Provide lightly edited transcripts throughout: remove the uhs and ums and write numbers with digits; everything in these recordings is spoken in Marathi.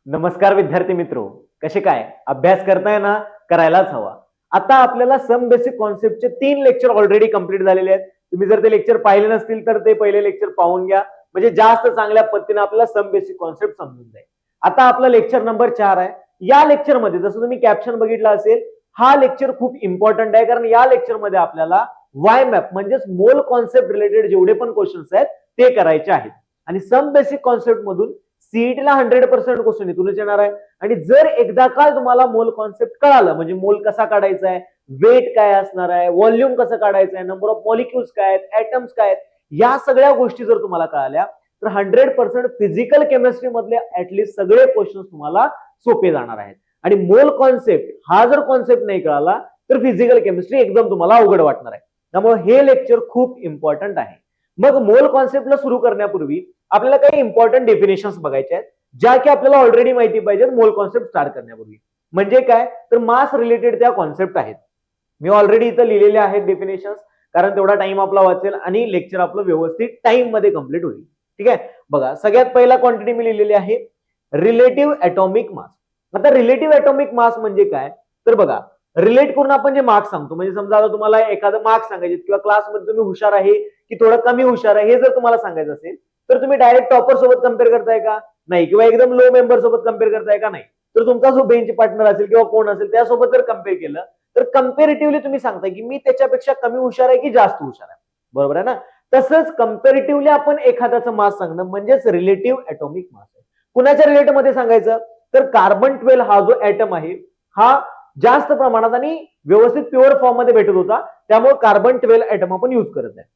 नमस्कार विद्यार्थी मित्रो, कसे काय अभ्यास करताय ना? करायलाच हवा. आता आपल्याला सम बेसिक कॉन्सेप्टचे 3 लेक्चर ऑलरेडी कंप्लीट झालेले आहेत. तुम्ही जर ते लेक्चर पाहिले नसतील तर ते पहिले लेक्चर पाहून घ्या, म्हणजे जास्त चांगल्या पद्धतीने आपल्याला सम बेसिक कॉन्सेप्ट समजून जाईल. आता आपला लेक्चर नंबर 4 आहे. या लेक्चर मध्ये जसं तुम्ही कॅप्शन बघितलं असेल, हा लेक्चर खूप इम्पॉर्टंट आहे, कारण या लेक्चर मध्ये आपल्याला वाय मॅप म्हणजेच मोल कॉन्सेप्ट रिलेटेड जेवढे पण क्वेश्चन्स आहेत ते करायचे आहेत. आणि सम बेसिक कॉन्सेप्ट मधून सीईटीला 100% क्वेश्चन इथूनच येणार आहे. आणि जर एकदा का तुम्हाला मोल कॉन्सेप्ट कळालं, म्हणजे मोल कसा काढायचा आहे, वेट काय असणार आहे, व्हॉल्यूम कसं काढायचं आहे, नंबर ऑफ मॉलिक्युल्स काय आहेत, ऍटम्स काय आहेत, या सगळ्या गोष्टी जर तुम्हाला कळाल्या तर 100% फिजिकल केमिस्ट्री मधले ऍटलीस्ट सगळे क्वेश्चन तुम्हाला सोपे जाणार आहेत. आणि मोल कॉन्सेप्ट हा जर कॉन्सेप्ट नाही कळाला तर फिजिकल केमिस्ट्री एकदम तुम्हाला अवघड वाटणार आहे. त्यामुळे हे लेक्चर खूप इम्पॉर्टंट आहे. मग मोल कॉन्सेप्टला सुरू करण्यापूर्वी आपल्याला काही इम्पॉर्टंट डेफिनेशन्स बघायचे आहेत, ज्या की आपल्याला ऑलरेडी माहिती पाहिजेत मोल कॉन्सेप्ट स्टार्ट करण्यापूर्वी. म्हणजे काय तर मास रिलेटेड त्या कॉन्सेप्ट आहेत. मी ऑलरेडी इथं लिहिलेले आहेत डेफिनेशन्स, कारण तेवढा टाइम आपला वाचेल आणि लेक्चर आपलं व्यवस्थित टाइम मध्ये कंप्लीट होईल. ठीक आहे, बघा सगळ्यात पहिला क्वांटिटी मी लिहिलेली आहे रिलेटिव्ह ॲटॉमिक मास. आता रिलेटिव्ह ॲटॉमिक मास म्हणजे काय तर बघा, रिलेट करून आपण जे मार्क्स सांगतो, म्हणजे समजा आता तुम्हाला एखादं मार्क्स सांगायचे किंवा क्लासमध्ये तुम्ही हुशार आहे की थोडं कमी हुशार आहे हे जर तुम्हाला सांगायचं असेल तर तुम्ही डायरेक्ट टॉपर सोबत कम्पेअर करताय का? नाही. किंवा एकदम लो मेंबर सोबत कम्पेअर करताय का? नाही. तर तुमचा जो बेंच पार्टनर असेल किंवा कोण असेल त्यासोबत जर कम्पेअर केलं तर कम्पॅरेटिव्हली तुम्ही सांगताय की मी त्याच्यापेक्षा कमी हुशार आहे की जास्त हुशार आहे. बरोबर आहे ना? तसंच कम्पॅरेटिव्हली आपण एखाद्याचं मास सांगणं म्हणजेच रिलेटिव्ह ॲटॉमिक मास आहे. कुणाच्या रिलेटमध्ये सांगायचं तर कार्बन 12 हा जो ॲटम आहे हा जास्त प्रमाणात आणि व्यवस्थित प्युअर फॉर्म मध्ये भेटत होता, त्यामुळे कार्बन 12 ॲटम आपण युज करत आहे.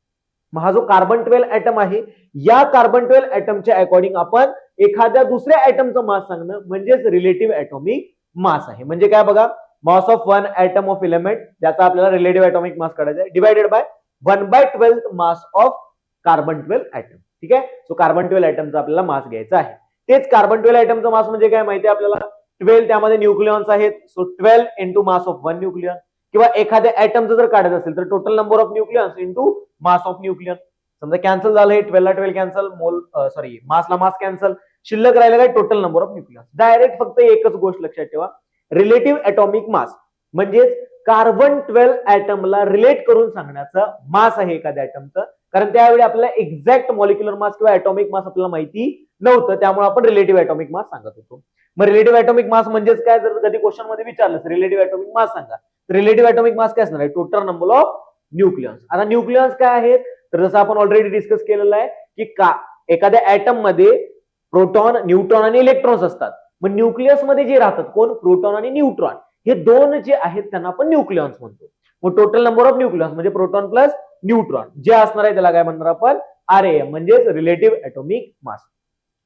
मग हा जो कार्बन 12 ॲटम आहे, या कार्बन 12 ॲटमच्या अकॉर्डिंग आपण एखाद्या दुसऱ्या ॲटमचं मास सांगणं म्हणजेच रिलेटिव्ह ॲटॉमिक मास आहे. म्हणजे काय बघा, mass of one atom of element ज्याचा आपल्याला रिलेटिव्ह ॲटॉमिक मास काढायचा आहे divided by 1/12 mass of carbon 12 atom. ठीक आहे, सो कार्बन 12 ॲटमचा आपल्याला मास घ्यायचा आहे. तेच कार्बन 12 ॲटमचा मास म्हणजे काय माहिती आहे आपल्याला, 12 त्यामध्ये न्यूक्लियॉन्स आहेत, so 12 into mass of one nucleon. किंवा एखाद्या ॲटमचं जर काढायचं असेल तर total number of nucleons into mass of nucleon. समजा कॅन्सल झालं हे 12 ला 12 कॅन्सल, मोल सॉरी मासला मास कॅन्सल, शिल्लक राहिलं काय total number of nucleus. Direct फक्त एकच गोष्ट लक्षात ठेवा, रिलेटिव्ह ॲटॉमिक मास म्हणजेच कार्बन 12 ॲटमला रिलेट करून सांगण्याचं मास आहे एखाद्या ॲटमचं. कारण त्यावेळी आपल्याला एक्झॅक्ट मॉलिक्युलर मास किंवा ॲटॉमिक मास आपल्याला माहिती नव्हतं, त्यामुळे आपण रिलेटिव्ह ॲटॉमिक मास सांगत होतो. मग रिलेटिव्ह ॲटॉमिक मास म्हणजेच काय, जर कधी क्वेश्चन मध्ये विचारलं रिलेटिव्ह ॲटॉमिक मास सांगा, रिलेटिव्ह ॲटॉमिक मास काय असणार आहे, टोटल नंबर ऑफ न्यूक्लियन्स. आता न्यूक्लियन्स काय आहेत तर जसं आपण ऑलरेडी डिस्कस केलेलं आहे की का एखाद्या ॲटम मध्ये प्रोटॉन, न्यूट्रॉन आणि इलेक्ट्रॉन्स असतात. मग न्यूक्लियस मध्ये जे राहतात कोण, प्रोटॉन आणि न्यूट्रॉन, हे दोन जे आहेत त्यांना आपण न्यूक्लियॉन्स म्हणतो. मग टोटल नंबर ऑफ न्यूक्लियॉन्स म्हणजे प्रोटॉन प्लस न्यूट्रॉन जे असणार आहे त्याला काय म्हणणार आपण, RAM म्हणजेच रिलेटिव्ह ॲटॉमिक मास.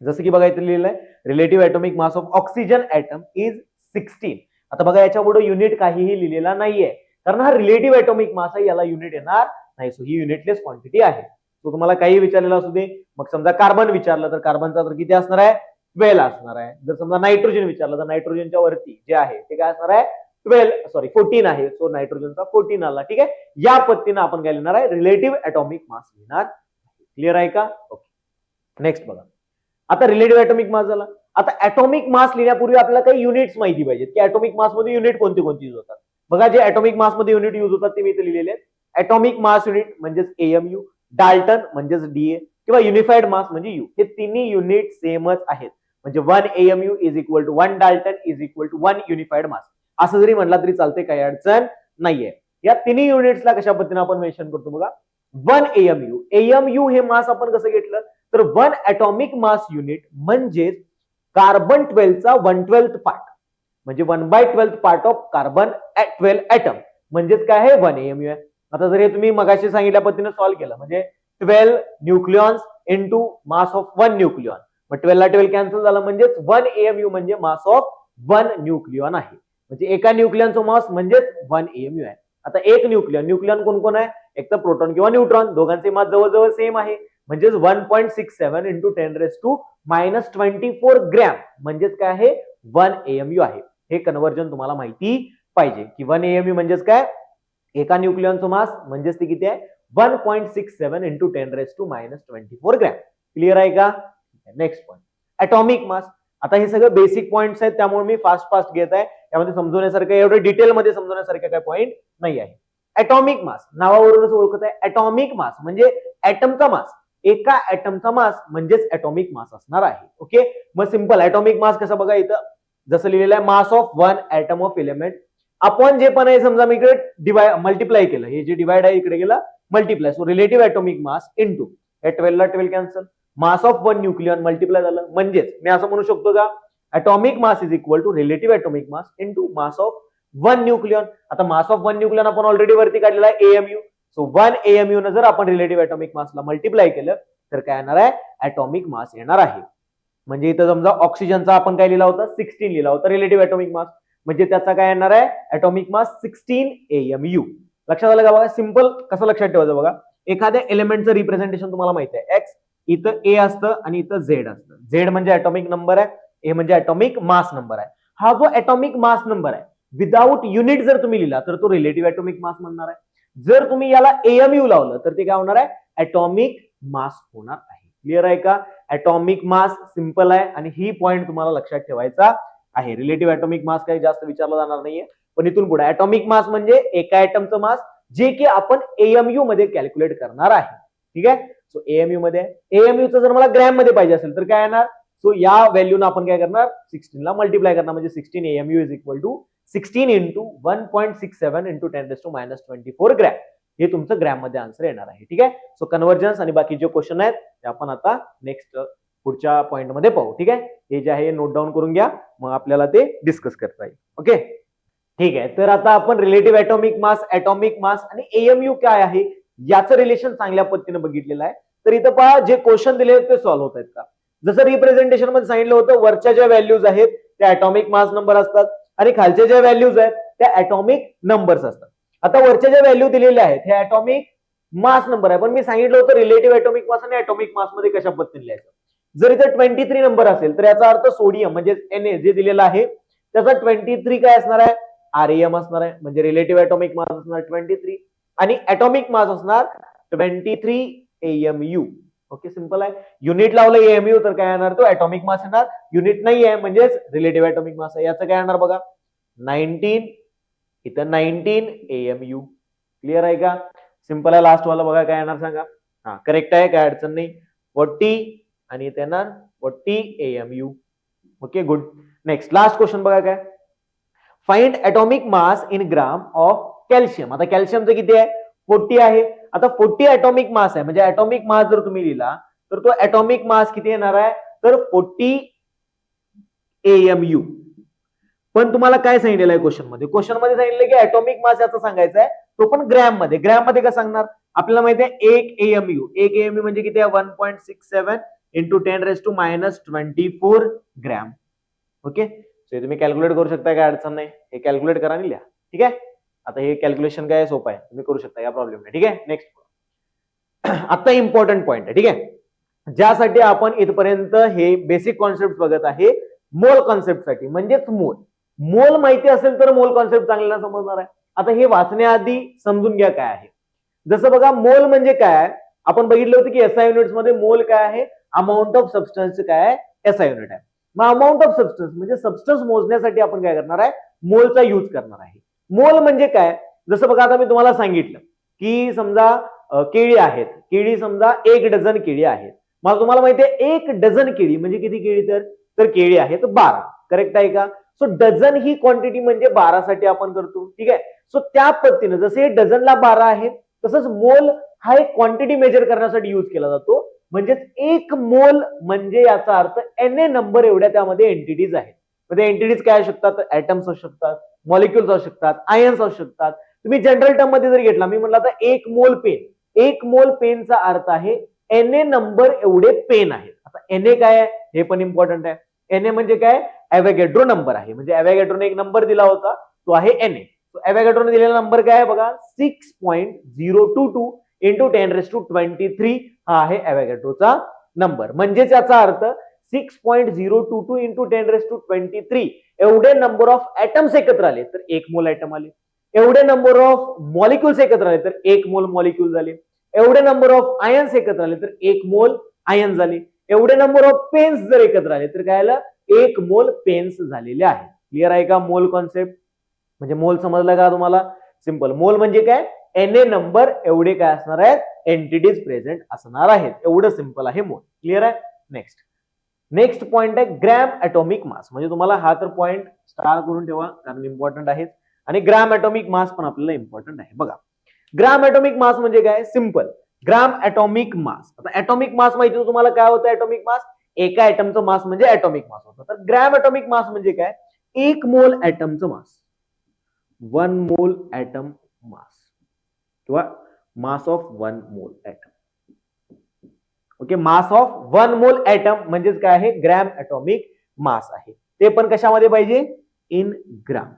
जसं की बघा इथे लिहिलंय relative atomic mass of oxygen atom is 16. आता बघा याच्या पुढे युनिट काहीही लिहिलेला नाहीये, कारण हा रिलेटिव्ह ॲटॉमिक मास आहे, याला युनिट येणार नाही. सो ही युनिटलेस क्वांटिटी आहे. तो तुम्हाला काही विचारलेला असू दे, मग समजा कार्बन विचारलं तर कार्बनचा तर किती असणार आहे, 12 असणार आहे. जर समजा नायट्रोजन विचारलं तर नायट्रोजनच्या वरती जे आहे ते काय असणार आहे, 14 आहे. सो नायट्रोजनचा 14 आला. ठीक आहे, या पद्धतीने आपण काय लिहिणार आहे, रिलेटिव्ह ॲटॉमिक मास लिहिणार. क्लिअर आहे का? ओके, नेक्स्ट बघा. आता रिलेटिव्ह ॲटॉमिक मास झाला. आता ॲटॉमिक मास लिहिण्यापूर्वी आपल्याला काही युनिट्स माहिती पाहिजेत की ॲटॉमिक मास मध्ये युनिट कोणते कोणते यूज होतात. बघा जे ॲटॉमिक मास मध्ये युनिट यूज होतात ते मी इथे लिहिलेले आहेत. ॲटॉमिक मास युनिट म्हणजेच AMU, डाल्टन म्हणजेच DA किंवा युनिफाईड मास म्हणजे U. हे तिन्ही युनिट सेमच आहेत. म्हणजे 1 AMU is equal to 1 dalton is equal to 1 unified mass. असं जरी म्हटलं तरी चालते, काही अडचण नाहीये. या तिन्ही युनिट्सला कशा पद्धतीने आपण मेन्शन करतो बघा, 1 AMU. AMU हे मास आपण कसं घेतलं तर 1 ॲटॉमिक मास युनिट म्हणजेच कार्बन 12 चा 1/12 पार्ट, म्हणजे 1/12 पार्ट ऑफ कार्बन 12 ॲटम म्हणजेच काय आहे, 1 AMU आहे. आता जर हे तुम्ही मगाशी सांगितल्या पद्धतीने सॉल्व्ह केलं म्हणजे 12 nucleons into mass of 1 nucleon, मग 12 ला 12 कॅन्सल झालं म्हणजेच 1 AMU म्हणजे मास ऑफ 1 न्यूक्लियॉन आहे. म्हणजे एका न्यूक्लियॉनचं मास म्हणजेच 1 AMU आहे. आता एक न्यूक्लियॉन कोण कोण आहे, एक तर प्रोटॉन किंवा न्यूट्रॉन, दोघांचे मास जवळजवळ सेम आहे. म्हणजेच 1.67 इंटू 10⁻24 ग्रॅम म्हणजेच काय आहे, 1 AMU आहे. हे कन्व्हर्जन तुम्हाला माहिती पाहिजे की 1 AMU म्हणजेच काय, एका न्यूक्लियॉनचं मास म्हणजेच ते किती आहे, 1.67 इंटू 10⁻24 ग्रॅम. क्लिअर आहे का? Next point, atomic mass. आता हे सगळं बेसिक पॉइंट्स आहेत, त्यामुळे मी फास्ट घेत आहे. यामध्ये समजवण्यासारखं एवढं डिटेलमध्ये समजवण्यासारखं काय पॉइंट नाही आहे. ऍटॉमिक मास नावावरूनच ओळखत आहे. ऍटॉमिक मास म्हणजे ऍटमचा मास, एका ऍटमचा मास म्हणजेच ऍटॉमिक मास असणार आहे. ओके, मग सिंपल ऍटॉमिक मास कसं बघा, इथं जसं लिहिलेलं आहे मास of one atom of element आपण जे पण आहे समजा मी इकडे मल्टिप्लाय केलं, हे जे डिवाइड आहे इकडे गेला multiply, so relative atomic mass into हे 12 ला 12 cancel, mass of one nucleon multiply झालं. म्हणजेच मी असं म्हणू शकतो का atomic mass is equal to relative atomic mass into mass of one nucleon. आता मास ऑफ वन न्यूक्लियन आपण ऑलरेडी वरती काढलेला आहे एएमयू, सो वन एएमयू न जर आपण रिलेटिव्ह ऍटॉमिक मासला मल्टिप्लाय केलं तर काय येणार आहे ऍटॉमिक मास येणार आहे. म्हणजे इथं समजा ऑक्सिजनचा आपण काय लिहिला होता 16 लिहिला होता रिलेटिव्ह ऍटॉमिक मास, म्हणजे त्याचा काय येणार आहे ऍटॉमिक मास 16 AMU. लक्षात आलं का बघा, सिंपल कसं लक्षात ठेवायचं बघा, एखाद्या एलिमेंटचं रिप्रेझेंटेशन तुम्हाला माहिती आहे एक्स, इथं ए असतं आणि इथं झेड असतं. झेड म्हणजे ऍटॉमिक नंबर आहे, ए म्हणजे ऍटॉमिक मास नंबर आहे. हा जो ऍटॉमिक मास नंबर आहे विदाउट युनिट जर तुम्ही लिहिला तर तो रिलेटिव्ह ऍटॉमिक मास म्हणणार आहे. जर तुम्ही याला AMU लावलं तर ते काय होणार आहे ऍटॉमिक मास होणार आहे. क्लिअर आहे का, ऍटॉमिक मास सिंपल आहे आणि ही पॉइंट तुम्हाला लक्षात ठेवायचा आहे. रिलेटिव्ह ऍटॉमिक मास काही जास्त विचारला जाणार नाहीये, पण इथून पुढे ऍटॉमिक मास म्हणजे एका ऍटमचं मास जे की आपण AMU मध्ये कॅल्क्युलेट करणार आहे. ठीक आहे, सो AMU मध्ये AMU जर मला ग्रॅम मध्ये पाहिजे असेल तर काय येणार, सो या व्हॅल्यूनं आपण काय करणार 16 ला मल्टिप्लाय करणार, म्हणजे 16 AMU is equal to 16 into 1.67 into 10⁻24 gram. हे तुमचं ग्रॅम मध्ये आन्सर येणार आहे. ठीक आहे, सो कन्व्हर्जन्स आणि बाकी जे क्वेश्चन आहेत ते आपण आता नेक्स्ट पुढच्या पॉइंट मध्ये पाहू. ठीक आहे, हे जे आहे नोट डाऊन करून घ्या, मग आपल्याला ते डिस्कस करता येईल. ओके, ठीक आहे. तर आता आपण रिलेटिव्ह ऍटॉमिक मास आणि AMU काय आहे याचं रिलेशन चांगल्या पद्धतीने बघितलेलं आहे. तर इथं पहा जे क्वेश्चन दिले ते सॉल्व्ह होत आहेत का. जसं रिप्रेझेंटेशन मध्ये सांगितलं होतं वरच्या ज्या व्हॅल्यूज आहेत त्या ऍटॉमिक मास नंबर असतात आणि खालच्या ज्या व्हॅल्यूज आहेत त्या ऍटॉमिक नंबर्स असतात. आता वरच्या ज्या व्हॅल्यू दिलेल्या आहेत हे ऍटॉमिक मास नंबर आहे, पण मी सांगितलं होतं रिलेटिव्ह ऍटॉमिक मास आणि ऍटॉमिक मास मध्ये कशा पद्धतीने लिहायचं. जर इथे 23 नंबर असेल तर याचा अर्थ सोडियम म्हणजे Na जे दिलेला आहे त्याचा 23 काय असणार आहे REM असणार आहे, म्हणजे रिलेटिव्ह ऍटॉमिक मास असणार 23 आणि ऍटॉमिक मास असणार 23 AMU. ओके, सिंपल आहे. युनिट लावलं AMU तर काय येणार तो ऍटॉमिक मास येणार, युनिट नाही आहे म्हणजेच रिलेटिव्ह ऍटॉमिक मास आहे. याचं काय येणार बघा 19, इथं 19 AMU. क्लिअर आहे का, सिंपल आहे. लास्ट वाला बघा काय येणार सांगा, हा करेक्ट आहे काय अडचण नाही, 40 आणि इथे येणार 40 AMU. Okay, good. Next last question बघा काय, find atomic mass in gram of calcium. आता कॅल्शियमचं किती आहे 40 आहे. आता 40 ऍटॉमिक मास आहे, म्हणजे ऍटॉमिक मास जर तुम्ही लिहिला तर तो ऍटॉमिक मास किती येणार आहे तर 40 AMU. पण तुम्हाला काय सांगितलेलं आहे क्वेश्चन मध्ये सांगितलं की ऍटॉमिक मास याचा सांगायचा आहे तो पण ग्रॅम मध्ये. ग्रॅम मध्ये काय सांगणार, आपल्याला माहिती आहे 1 AMU म्हणजे किती आहे 1.67 इंटू 10⁻24 ग्रॅम. ओके, सो तुम्ही कॅल्क्युलेट करू शकता, काय अडचण नाही, हे कॅल्क्युलेट करा आणि लिहा. ठीक आहे, आता हे कॅल्क्युलेशन काय सोपं आहे, तुम्ही करू शकता, या प्रॉब्लेम नाही. ठीक आहे, नेक्स्ट आता इम्पॉर्टंट पॉइंट आहे. ठीक आहे, ज्यासाठी आपण इथपर्यंत हे बेसिक कॉन्सेप्ट बघत आहे मोल कॉन्सेप्ट साठी, म्हणजेच मोल माहिती असेल तर मोल कॉन्सेप्ट चांगल्याला समजणार आहे. आता हे वाचण्याआधी समजून घ्या काय आहे. जसं बघा मोल म्हणजे काय, आपण बघितलं होतं की SI युनिट्स मध्ये मोल काय आहे अमाऊंट ऑफ सबस्टन्स काय आहे SI युनिट आहे. मग अमाऊंट ऑफ सबस्टन्स म्हणजे सबस्टन्स मोजण्यासाठी आपण काय करणार आहे मोलचा यूज करणार आहे. मोल म्हणजे काय, जसं बघा आता मी तुम्हाला सांगितलं की समजा केळी आहेत, केळी समजा 1 डझन केळी आहेत. मला तुम्हाला माहिती आहे 1 डझन केळी म्हणजे किती केळी, तर केळी आहेत 12. करेक्ट आहे का, सो डझन ही क्वांटिटी म्हणजे 12 साठी आपण करतो. ठीक आहे, सो त्या पद्धतीने जसे डझनला 12 आहे तसंच मोल हा एक क्वांटिटी मेजर करण्यासाठी यूज केला जातो. म्हणजेच 1 मोल म्हणजे याचा अर्थ Na नंबर एवढ्या त्यामध्ये एंटिटीज आहेत. म्हणजे एंटिटीज काय असू शकतात, ऍटम्स असू शकतात, मॉलिक्युल्स असू शकतात, आयन्स असू शकतात. तुम्ही जनरल टर्म मध्ये जर घेतला, मी म्हटलं तर 1 मोल पेन, 1 मोल पेनचा अर्थ आहे Na नंबर एवढे पेन आहेत. आता Na काय आहे हे पण इम्पॉर्टंट आहे. Na म्हणजे काय ॲव्होगॅड्रो नंबर आहे, म्हणजे ॲव्होगॅड्रोने एक नंबर दिला होता तो आहे Na. ॲव्होगॅड्रोने दिलेला नंबर काय आहे बघा 6.022 इंटू 10⁻23 हा आहे ॲव्होगॅड्रोचा नंबर. म्हणजेच याचा अर्थ 6.022 इंटू 10⁻23 एवढे नंबर ऑफ ऍटम्स एकत्र आले तर 1 मोल ऍटम आले. एवढे नंबर ऑफ मॉलिक्युल्स एकत्र आले तर 1 मोल मॉलिक्युल झाले. एवढे नंबर ऑफ आयन्स एकत्र आले तर 1 मोल आयन झाले. एवढे नंबर ऑफ पेन्स जर एकत्र आले तर काय आलं 1 मोल पेन्स झालेले आहेत. क्लिअर आहे का मोल कॉन्सेप्ट? म्हणजे मोल समजलं का तुम्हाला? सिंपल. मोल म्हणजे काय? Na नंबर एवढे काय असणार आहेत? एंटिटीज प्रेझेंट असणार आहेत. एवढं सिंपल आहे मोल. क्लिअर आहे? नेक्स्ट पॉइंट आहे ग्रॅम ॲटॉमिक मास. म्हणजे तुम्हाला हा तर पॉइंट स्टार करून ठेवा कारण इम्पॉर्टंट आहे. आणि ग्रॅम ॲटॉमिक मास पण आपल्याला इम्पॉर्टंट आहे. बघा, ग्रॅम ॲटॉमिक मास म्हणजे काय? सिंपल. ग्रॅम ॲटॉमिक मास. आता ॲटॉमिक मास माहिती आहे तुम्हाला काय होतं? ॲटॉमिक मास एका ॲटमचं मास म्हणजे ॲटॉमिक मास होतं. तर ग्रॅम ॲटॉमिक मास म्हणजे काय? 1 मोल ॲटमचं मास. 1 मोल ॲटम मास किंवा मास ऑफ 1 मोल ॲटम. ओके, मास ऑफ 1 मोल ॲटम म्हणजेच काय आहे? ग्रॅम ॲटॉमिक मास आहे. ते पण कशामध्ये पाहिजे? In gram.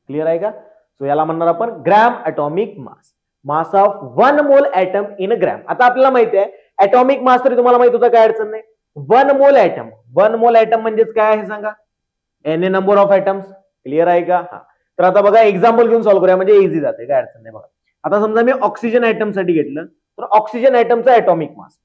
क्लिअर आहे का? सो याला म्हणणार आपण gram atomic mass. Mass of 1 मोल ॲटम इन ग्रॅम. आता आपल्याला माहिती आहे ॲटॉमिक मास तरी तुम्हाला माहित होतं, काय अडचण नाही. 1 मोल ॲटम. 1 मोल ॲटम म्हणजेच काय आहे सांगा? Na number of atoms. Clear आहे का? हा. तर आता बघा एक्झाम्पल घेऊन सॉल्व्ह करूया म्हणजे इझी जाते, काय अडचण नाही. बघा, आता समजा मी ऑक्सिजन ॲटम साठी घेतलं तर ऑक्सिजन ॲटमचा ॲटॉमिक मास,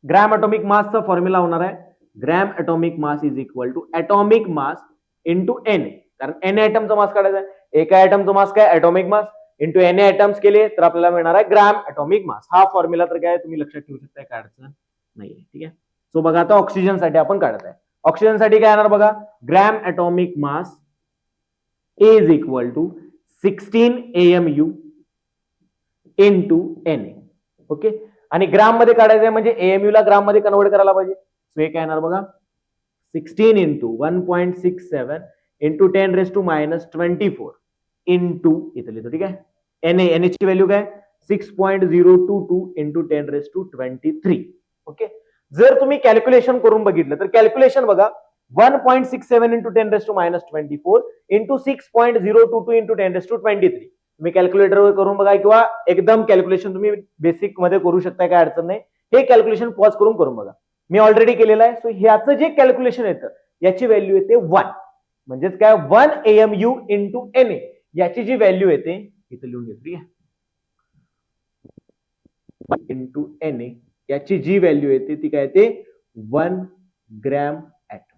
ग्रॅम ॲटॉमिक मासचा फॉर्म्युला होणार आहे gram atomic mass is equal to atomic mass into Na. कारण Na ॲटमचा मास काढायचा आहे. एका ॲटमचा मास काय? Atomic mass into Na atoms केले तर आपल्याला मिळणार आहे ग्रॅम ॲटॉमिक मास. हा फॉर्म्युला तर काय तुम्ही लक्षात ठेवू शकता, काय अडचण नाहीये. ठीक आहे. सो बघा आता ऑक्सिजन साठी आपण काढत आहे. ऑक्सिजन साठी काय येणार बघा? Gram atomic mass is equal to 16 AMU into Na. Okay, आणि ग्राम मध्ये काढायचं आहे म्हणजे AMU ला ग्राम मध्ये कन्वर्ट करायला पाहिजे. सो हे काय येणार बघा? 16 इंटू 1.67 इंटू 10⁻⁻24 इंटू इथं लिहितो. ठीक आहे. Na ची व्हॅल्यू काय? 6.022 इंटू 10⁻23. ओके, जर तुम्ही कॅल्क्युलेशन करून बघितलं तर कॅल्क्युलेशन बघा 1.67 इंटू 10⁻⁻24 इंटू 6.022 इंटू 10⁻23. तुम्ही कॅल्क्युलेटरवर करून बघा किंवा एकदम कॅल्क्युलेशन तुम्ही बेसिक मध्ये करू शकता, काय अडचण नाही. हे कॅल्क्युलेशन पॉज करून बघा. मी ऑलरेडी केलेलं आहे. सो ह्याचं जे कॅल्क्युलेशन येतं याची व्हॅल्यू येते 1. म्हणजेच काय? 1 AMU इंटू Na. याची जी व्हॅल्यू येते इथं लिहून घेतो. ठीक आहे. इंटू Na याची जी व्हॅल्यू येते ती काय येते? 1 ग्रॅम ॲटम.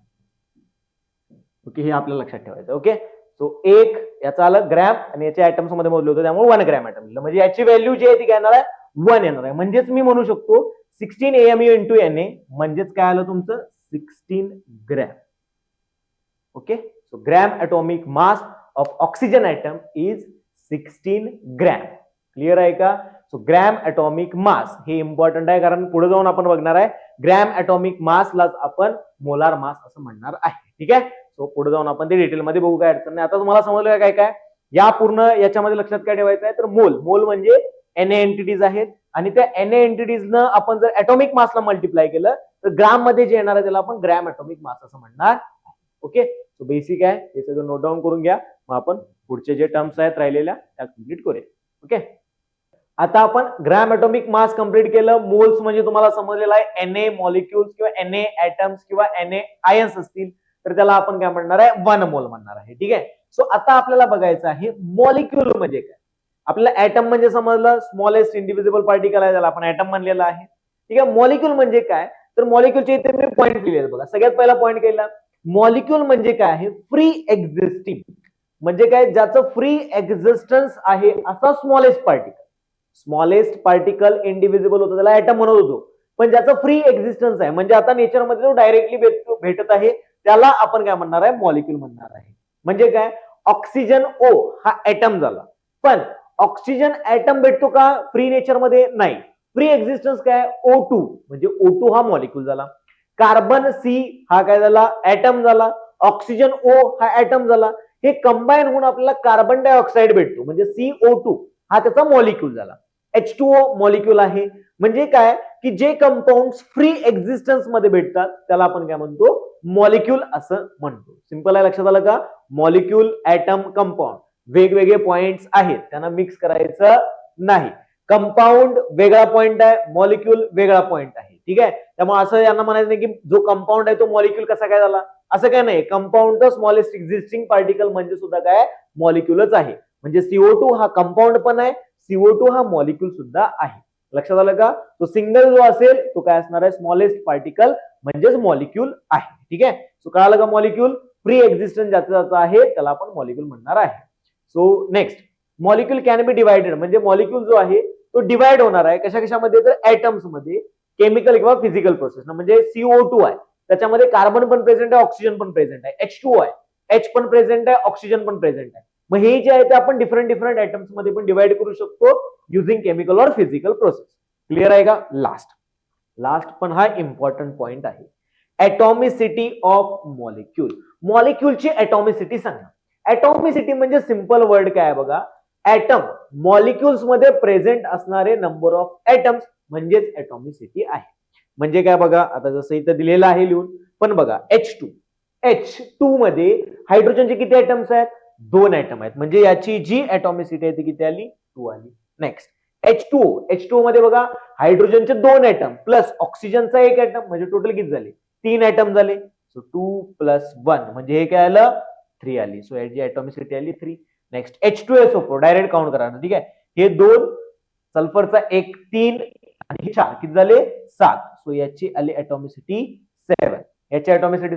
ओके, हे आपल्याला लक्षात ठेवायचं. ओके, सो एक याचा आलं ग्रॅम आणि याच्या ॲटम्स मध्ये मोजलं होतं त्यामुळे 1 ग्रॅम ॲटम लिहिलं. म्हणजे याची व्हॅल्यू जी आहे ती काय येणार आहे? 1 येणार आहे. म्हणजेच मी म्हणू शकतो 16 AMU इंटू Na म्हणजेच काय आलं तुमचं? 16 gram. Okay, so gram atomic mass of oxygen atom is 16 gram. Clear आहे का? सो ग्रॅम ॲटॉमिक मास हे इम्पॉर्टंट आहे कारण पुढे जाऊन आपण बघणार आहे ग्रॅम ॲटॉमिक मासलाच आपण मोलार मास असं म्हणणार आहे. ठीक आहे. सो पुढे जाऊन आपण ते डिटेलमध्ये बघू, काय अडचण नाही. आता तुम्हाला समजलं काय काय या पूर्ण याच्यामध्ये लक्षात काय ठेवायचं आहे? तर मोल म्हणजे Na एंटिटीज आहेत आणि त्या Na एंटिटीजनं आपण जर ॲटॉमिक मासला मल्टिप्लाय केलं तर ग्राम मध्ये जे येणार आहे त्याला आपण ग्रॅम ॲटॉमिक मास असं म्हणणार. ओके, सो बेसिक आहे हे सगळं नोट डाऊन करून घ्या. मग आपण पुढचे जे टर्म्स आहेत राहिलेल्या त्या कम्प्लीट करूया. ओके, आता आपण ग्रॅम ॲटॉमिक मास कम्प्लीट केलं. मोल्स म्हणजे तुम्हाला समजलेलं आहे Na मॉलिक्युल्स किंवा Na ॲटम्स किंवा Na आयन्स असतील तर त्याला आपण काय म्हणणार आहे? 1 मोल म्हणणार आहे. ठीक आहे. सो आता आपल्याला बघायचं आहे मॉलिक्युल म्हणजे काय. आपल्याला ॲटम म्हणजे समजलं स्मॉलेस्ट इंडिव्हिजिबल पार्टिकल आहे, त्याला आपण ॲटम म्हणलेला आहे. ठीक आहे. मॉलिक्युल म्हणजे काय? तर मॉलिक्युलचे इथे मी पॉईंट लिहिले बघा. सगळ्यात पहिला पॉईंट केला मॉलिक्युल म्हणजे काय आहे? Free existing. म्हणजे काय? ज्याचं फ्री एक्झिस्टन्स आहे असा स्मॉलेस्ट पार्टिकल. स्मॉलेस्ट पार्टिकल इंडिव्हिजिबल होतं त्याला ॲटम म्हणत होतो, पण ज्याचं फ्री एक्झिस्टन्स आहे म्हणजे आता नेचरमध्ये जो डायरेक्टली भेटत आहे त्याला आपण काय म्हणणार आहे? मॉलिक्युल म्हणणार आहे. म्हणजे काय? ऑक्सिजन O हा ॲटम झाला, पण ऑक्सिजन ॲटम भेटतो का फ्री नेचरमध्ये? नाही. फ्री एक्झिस्टन्स काय? O2 म्हणजे O2 हा मॉलिक्युल झाला. कार्बन C हा काय झाला? ॲटम झाला. ऑक्सिजन O हा ॲटम झाला. हे कंबाईन होऊन आपल्याला कार्बन डायऑक्साईड भेटतो म्हणजे CO2 हा त्याचा मॉलिक्युल झाला. H2O मॉलिक्युल आहे. म्हणजे काय की जे कंपाऊंड फ्री एक्झिस्टन्स मध्ये भेटतात त्याला आपण काय म्हणतो? मॉलिक्युल असं म्हणतो. सिंपल आहे, लक्षात आलं का? मॉलिक्युल, ॲटम, कंपाऊंड वेगवेगळे पॉइंट्स आहेत, त्यांना मिक्स करायचं नाही. कंपाऊंड वेगळा पॉइंट आहे, मॉलिक्युल वेगळा पॉइंट आहे. ठीक आहे. त्यामुळे असं यांना म्हणायचं नाही की जो कंपाऊंड आहे तो मॉलिक्युल कसा काय झाला, असं काय नाही. कंपाऊंड स्मॉलेस्ट एक्झिस्टिंग पार्टिकल म्हणजे सुद्धा काय? मॉलिक्युलच आहे. म्हणजे CO2 हा कंपाऊंड पण आहे, CO2 हा मॉलिक्युल सुद्धा आहे. लक्षात आलं का? तो सिंगल जो असेल तो काय असणार आहे? स्मॉलेस्ट पार्टिकल म्हणजेच मॉलिक्यूल आहे. ठीक आहे, सो कळालं का? मॉलिक्यूल प्री एक्झिस्टन्स ज्याचं आहे त्याला आपण मॉलिक्यूल म्हणणार आहे. So next, molecule can be divided, म्हणजे मॉलिक्यूल जो आहे तो डिवाइड होणार आहे कशा कशामध्ये, तर ऍटम्स मध्ये, केमिकल किंवा फिजिकल प्रोसेस. म्हणजे CO2 आहे, त्याच्यामध्ये कार्बन पण प्रेझेंट आहे, ऑक्सिजन पण प्रेझेंट आहे. H2O आहे, H पण प्रेझेंट आहे, ऑक्सिजन पण प्रेझेंट आहे. मग हे जे आहे ते आपण डिफरंट डिफरंट ऍटम्स मध्ये पण डिवाइड करू शकतो युझिंग केमिकल और फिजिकल प्रोसेस. क्लिअर आहे का? लास्ट पण हा इम्पॉर्टंट पॉइंट आहे, ऍटॉमिसिटी ऑफ मॉलिक्यूल. मॉलिक्यूलची ऍटॉमिसिटी सांगा. ऍटॉमिसिटी म्हणजे सिंपल वर्ड काय आहे बघा, ऍटम मॉलिक्युल्स मध्ये प्रेझेंट असणारे नंबर ऑफ ऍटम्स म्हणजेच ऍटॉमिसिटी आहे. म्हणजे काय बघा, आता जसं इथं दिलेलं आहे लिहून, पण बघा H2 मध्ये हायड्रोजनचे किती ऍटम्स आहेत? 2 ऍटम आहेत, म्हणजे याची जी ऍटॉमिसिटी आहे ती किती आली? 2 आली. नेक्स्ट H2O मध्ये बघा हायड्रोजनचे 2 ऍटम प्लस ऑक्सिजनचा 1 ऍटम, म्हणजे टोटल किती झाले? 3 ऍटम झाले. सो 2 + 1 म्हणजे हे काय आलं? 3 आली. सो याची ऍटॉमिसिटी आली 3. नेक्स्ट H2SO4 डायरेक्ट काउंट करा. ठीक आहे, हे 2, सल्फरचा 1, 3 आणि हे 4 किती झाले? 7. सो याची आली ऍटॉमिसिटी 7. याची ऍटॉमिसिटी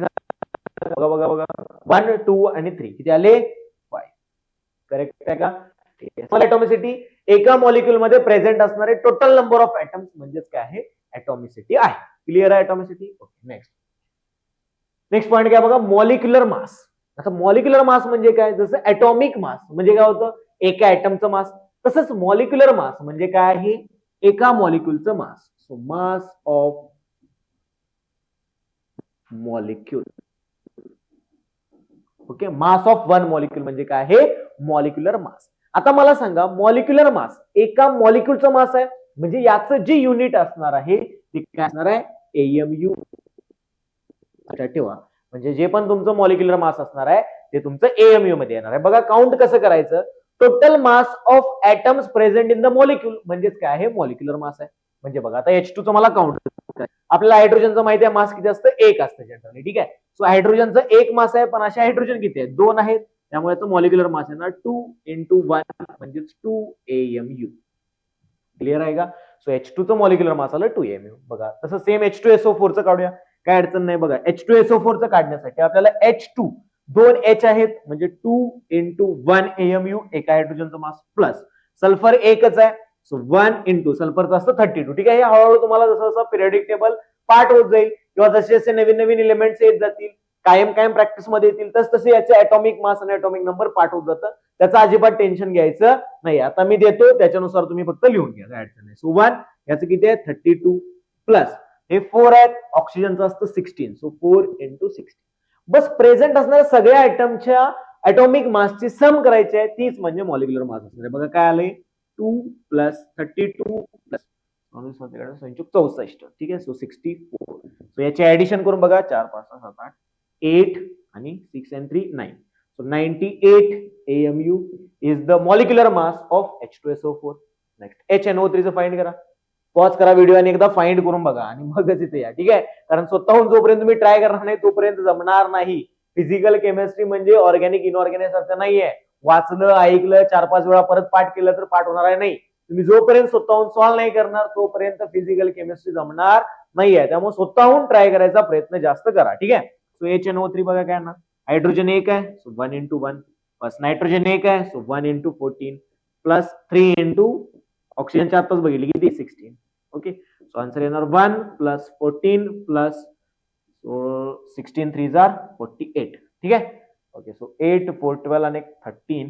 बघा 1, 2 आणि 3 किती आले? 5. करेक्ट आहे का? ऍटॉमिसिटी एका मॉलिक्यूल मध्ये प्रेझेंट असणारे टोटल नंबर ऑफ ऍटम्स म्हणजेच काय आहे? ऍटॉमिसिटी आहे. क्लिअर आहे ऍटॉमिसिटी? ओके. नेक्स्ट पॉइंट काय बघा, मॉलिक्युलर मास. आता मॉलिक्युलर मास म्हणजे काय? जसं ऍटॉमिक मास म्हणजे काय होतं? एका ऍटमचं मास. तसंच मॉलिक्युलर मास म्हणजे काय आहे? एका मॉलिक्यूलचं मास. So mass of molecule. Okay, mass of one molecule म्हणजे काय आहे? Molecular mass. आता मला सांगा, मॉलिक्युलर मास एका मॉलिक्यूलचं मास आहे, म्हणजे याचं जे युनिट असणार आहे ते काय असणार आहे? AMU. लक्षात ठेवा, म्हणजे जे पण तुमचं मॉलिक्युलर मास असणार आहे ते तुमचं AMU मध्ये येणार आहे. बघा काउंट कसं करायचं, total mass of atoms present in the molecule म्हणजेच काय आहे? मॉलिक्युलर मास आहे. म्हणजे बघा आता H2 चं मला काउंट, आपल्याला हायड्रोजनचं माहिती आहे मास किती असतं? 1 असतं जनरली. ठीक आहे, सो हायड्रोजनचं 1 मास आहे, पण अशा हायड्रोजन किती आहेत? 2 आहेत, त्यामुळे मॉलिक्युलर मास येणार 2 × 1 म्हणजेच 2 AMU. क्लिअर आहे का? सो H2 चं मॉलिक्युलर मास आलं 2 AMU. बघा तसं सेम H2SO4 चं काढूया, काय अडचण नाही. बघा H2SO4 चं काढण्यासाठी आपल्याला H2 2 H आहेत, म्हणजे 2 × 1 AMU एका हायड्रोजनचं मास, प्लस सल्फर एकच आहे, सो 1 × सल्फरचं असतं 32. ठीक आहे, हे हळूहळू तुम्हाला जसं जसं पिरियडिक टेबल पार्ट होत जाईल किंवा जसे जसे नवीन नवीन एलिमेंट्स येत जातील, कायम प्रॅक्टिस मध्ये येतील, तस तसे याचे ऍटॉमिक मास आणि ऍटॉमिक नंबर पार्ट होत जातं. त्याचं अजिबात टेन्शन घ्यायचं नाही. आता मी देतो त्याच्यानुसार तुम्ही फक्त लिहून घ्या, काय अडचण नाही. सो 1 याचं किती आहे? 32 प्लस हे 4 आहेत, ऑक्सिजनचं असतं 16, सो 4 × 16. बस प्रेझेंट असणाऱ्या सगळ्या आयटमच्या ऍटॉमिक मासची सम करायची आहे, तीच म्हणजे मॉलिक्युलर मास असणार आहे. बघा काय आलंय? 2 + 32 प्लस 64. ठीक आहे, सो 64. सो याची ऍडिशन करून बघा, 4 5 6 7 8 8 आणि 6 and 3 9. So 98 AMU is the molecular mass of H2SO4. Next HNO3 चं फाइंड करा. पॉज करा व्हिडिओ आणि एकदा फाइंड करून बघा आणि मगच इथे या. ठीक आहे, कारण स्वतःहून जोपर्यंत तुम्ही ट्राय करणार नाही तोपर्यंत जमणार नाही. फिजिकल केमिस्ट्री म्हणजे ऑर्गॅनिक इनऑर्गॅनिक सारखं नाहीये, वाचलं ऐकलं 4-5 वेळा परत पाठ केलं तर पाठ होणार आहे नाही. तुम्ही जोपर्यंत स्वतःहून सॉल्व्ह नाही करणार तोपर्यंत फिजिकल केमिस्ट्री जमणार नाहीये. त्यामुळे स्वतःहून ट्राय करायचा प्रयत्न जास्त करा. ठीक आहे, सो HNO3 बघा काय ना, हायड्रोजन 1 आहे, सो 1 × 1 प्लस नायट्रोजन 1 आहे, सो 1 × 14 प्लस 3 × ऑक्सिजनच्या आताच बघितली किती? 16. ओके, सो आन्सर येणार 1 + 14 प्लस 16 3 जार 48. ठीक आहे, ओके, सो 8 4 12 आणि 13,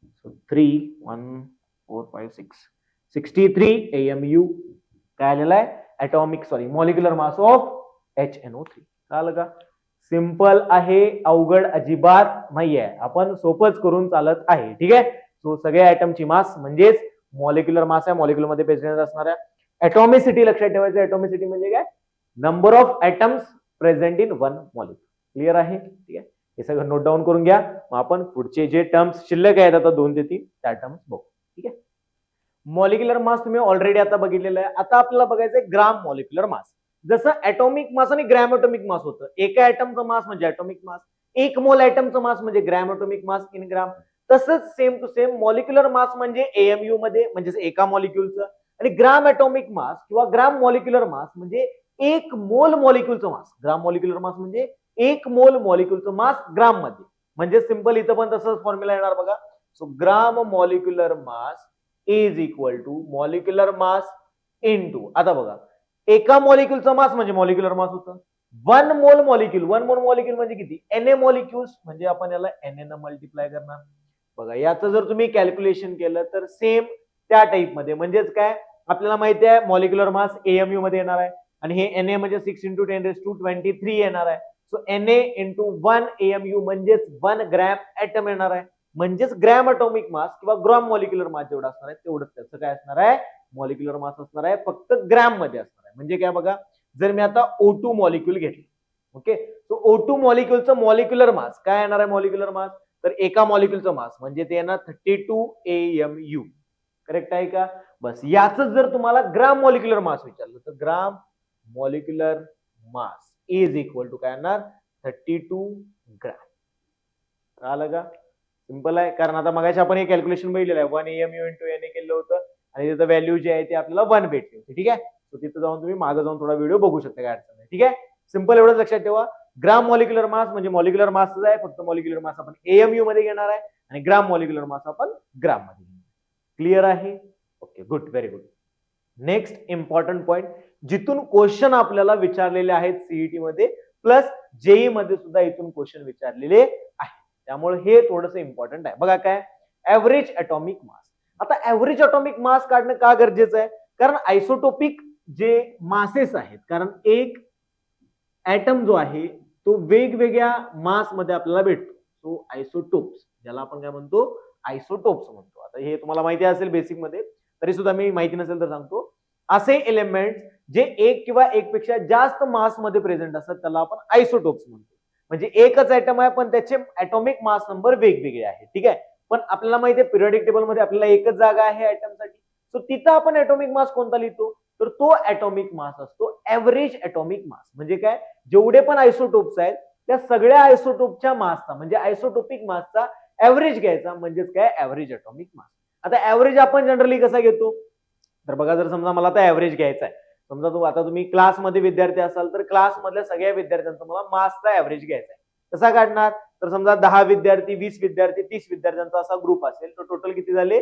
सो 3 1 4 5 6 63 AMU काय आलेला आहे? Molecular mass of HNO3. कळलं का? सिंपल आहे, अवघड अजिबात नाहीये, आपण सोपच करून चालत आहे. ठीक आहे, सो सगळ्या आयटमची मास म्हणजेच मॉलिक्युलर मास आहे, मॉलिक्युलर मध्ये प्रेझेंट असणाऱ्या. ऍटॉमिसिटी लक्षात ठेवायचं, ऍटॉमिसिटी म्हणजे काय? Number of atoms present in one molecule. Clear आहे? ठीक आहे, हे सगळं नोट डाऊन करून घ्या. मग आपण पुढचे जे टर्म्स शिल्लक आहेत आता 2 ते 3 त्या टर्म्स बघू. ठीक आहे, मॉलिक्युलर मास तुम्ही ऑलरेडी आता बघितलेलं आहे. आता आपल्याला बघायचंय ग्राम मॉलिक्युलर मास. जसं ऍटॉमिक मास आणि ग्रॅम ऍटॉमिक मास होतं, एका ऍटमचं मास म्हणजे ऍटॉमिक मास, 1 मोल ऍटमचं मास म्हणजे gram atomic mass in gram. तसंच same to same molecular mass म्हणजे AMU मध्ये, म्हणजे एका मॉलिक्युलचं, आणि ग्राम ऍटॉमिक मास किंवा ग्राम मॉलिक्युलर मास म्हणजे एक मोल मॉलिक्यूलचं मास, ग्राम मॉलिक्युलर मास म्हणजे एक मोल मॉलिक्यूलचं मास ग्राम मध्ये. म्हणजे सिंपल इथं पण तसंच फॉर्म्युला येणार बघा. So gram molecular mass is equal to molecular mass into, आता बघा एका मॉलिक्यूलचा मास म्हणजे मॉलिक्युलर मास होतं. वन मोल मॉलिक्यूल म्हणजे किती, Na मॉलिक्युल्स, म्हणजे आपण याला Na न मल्टिप्लाय करणार. बघा याचं जर तुम्ही कॅल्क्युलेशन केलं तर सेम त्या टाईप मध्ये, म्हणजेच काय आपल्याला माहिती आहे मॉलिक्युलर मास AMU मध्ये येणार आहे आणि हे Na म्हणजे 6 × 10⁻23 येणार आहे. सो Na इंटू 1 AMU म्हणजेच 1 ग्रॅम ऍटम येणार आहे. म्हणजेच ग्रॅम अटॉमिक मास किंवा ग्राम मॉलिक्युलर मास जेवढा असणार आहे तेवढंच त्याचं काय असणार आहे, मॉलिक्युलर मास असणार आहे, फक्त ग्रॅम मध्ये असणार आहे. म्हणजे काय बघा, जर मी आता O2 मॉलिक्यूल घेतलं, ओके, सो O2 मॉलिक्यूलचं मॉलिक्युलर मास काय येणार आहे, मॉलिक्युलर मास तर एका मॉलिक्यूलचं मास म्हणजे ते येणार 32 AMU. करेक्ट आहे का? बस याच जर तुम्हाला ग्राम मॉलिक्युलर मास विचारलं तर gram molecular mass is equal to काय येणार, 32 ग्रॅम. कळालं का? सिंपल आहे, कारण आता मगाशी आपण हे कॅल्क्युलेशन बघितलेलं आहे, 1 AMU इंटू Na केलं होतं आणि तिथं व्हॅल्यू जी आहे ती आपल्याला 1 भेटली होती. ठीक आहे, सो तिथं जाऊन तुम्ही मागे जाऊन थोडा व्हिडिओ बघू शकता, काय अडचण नाही. ठीक आहे, सिंपल एवढंच लक्षात ठेवा, ग्राम मॉलिक्युलर मास म्हणजे मॉलिक्युलर मासच आहे, फक्त मॉलिक्युलर मास आपण AMU मध्ये घेणार आहे आणि ग्राम मॉलिक्युलर मास आपण ग्राम मध्ये घेणार. क्लिअर आहे? Okay, good, very good. Next important point, जिथून क्वेश्चन आपल्याला विचारलेले आहेत सीईटी मध्ये प्लस जेई मध्ये सुद्धा इथून क्वेश्चन विचारलेले आहेत, त्यामुळे हे थोडंसं इम्पॉर्टंट आहे. बघा काय, ऍव्हरेज अटॉमिक मास. आता ऍव्हरेज अटॉमिक मास काढणं का गरजेचं आहे, कारण आयसोटोपिक जे मासेस आहेत, कारण एक ऍटम जो आहे तो वेगवेगळ्या मास मध्ये आपल्याला भेटतो, तो आयसोटोप्स, ज्याला आपण काय म्हणतो, आयसोटोप्स म्हणतो. आता हे तुम्हाला माहिती असेल बेसिक मध्ये, तरी सुद्धा मी माहिती नसेल तर सांगतो, असे एलिमेंट जे एक किंवा एक पेक्षा जास्त मास मध्ये प्रेझेंट असतात त्याला आपण आयसोटोप्स म्हणतो. म्हणजे एकच ऍटम आहे पण त्याचे ऍटॉमिक मास नंबर वेगवेगळे आहेत. ठीक आहे, पण आपल्याला माहिती आहे पिरियडिक टेबल मध्ये आपल्याला एकच जागा आहे ऍटमसाठी, सो तिथं आपण ऍटॉमिक मास कोणता लिहितो, तर तो ऍटॉमिक मास असतो ऍव्हरेज ऍटॉमिक मास. म्हणजे काय, जेवढे पण आयसोटोप्स आहेत त्या सगळ्या आयसोटोपच्या मासचा म्हणजे आयसोटोपिक मासचा ऍव्हरेज घ्यायचा, म्हणजेच काय, ऍव्हरेज अटॉमिक मास. आता ऍव्हरेज आपण जनरली कसा घेतो, तर बघा जर समजा मला आता ऍव्हरेज घ्यायचा आहे, समजा आता तुम्ही क्लासमध्ये विद्यार्थी असाल तर क्लास मधल्या सगळ्या विद्यार्थ्यांचा मला मासचा ऍव्हरेज घ्यायचा आहे. कसा काढणार, तर समजा 10 विद्यार्थी, 20 विद्यार्थी, 30 विद्यार्थ्यांचा असा ग्रुप असेल तर टोटल किती झाले,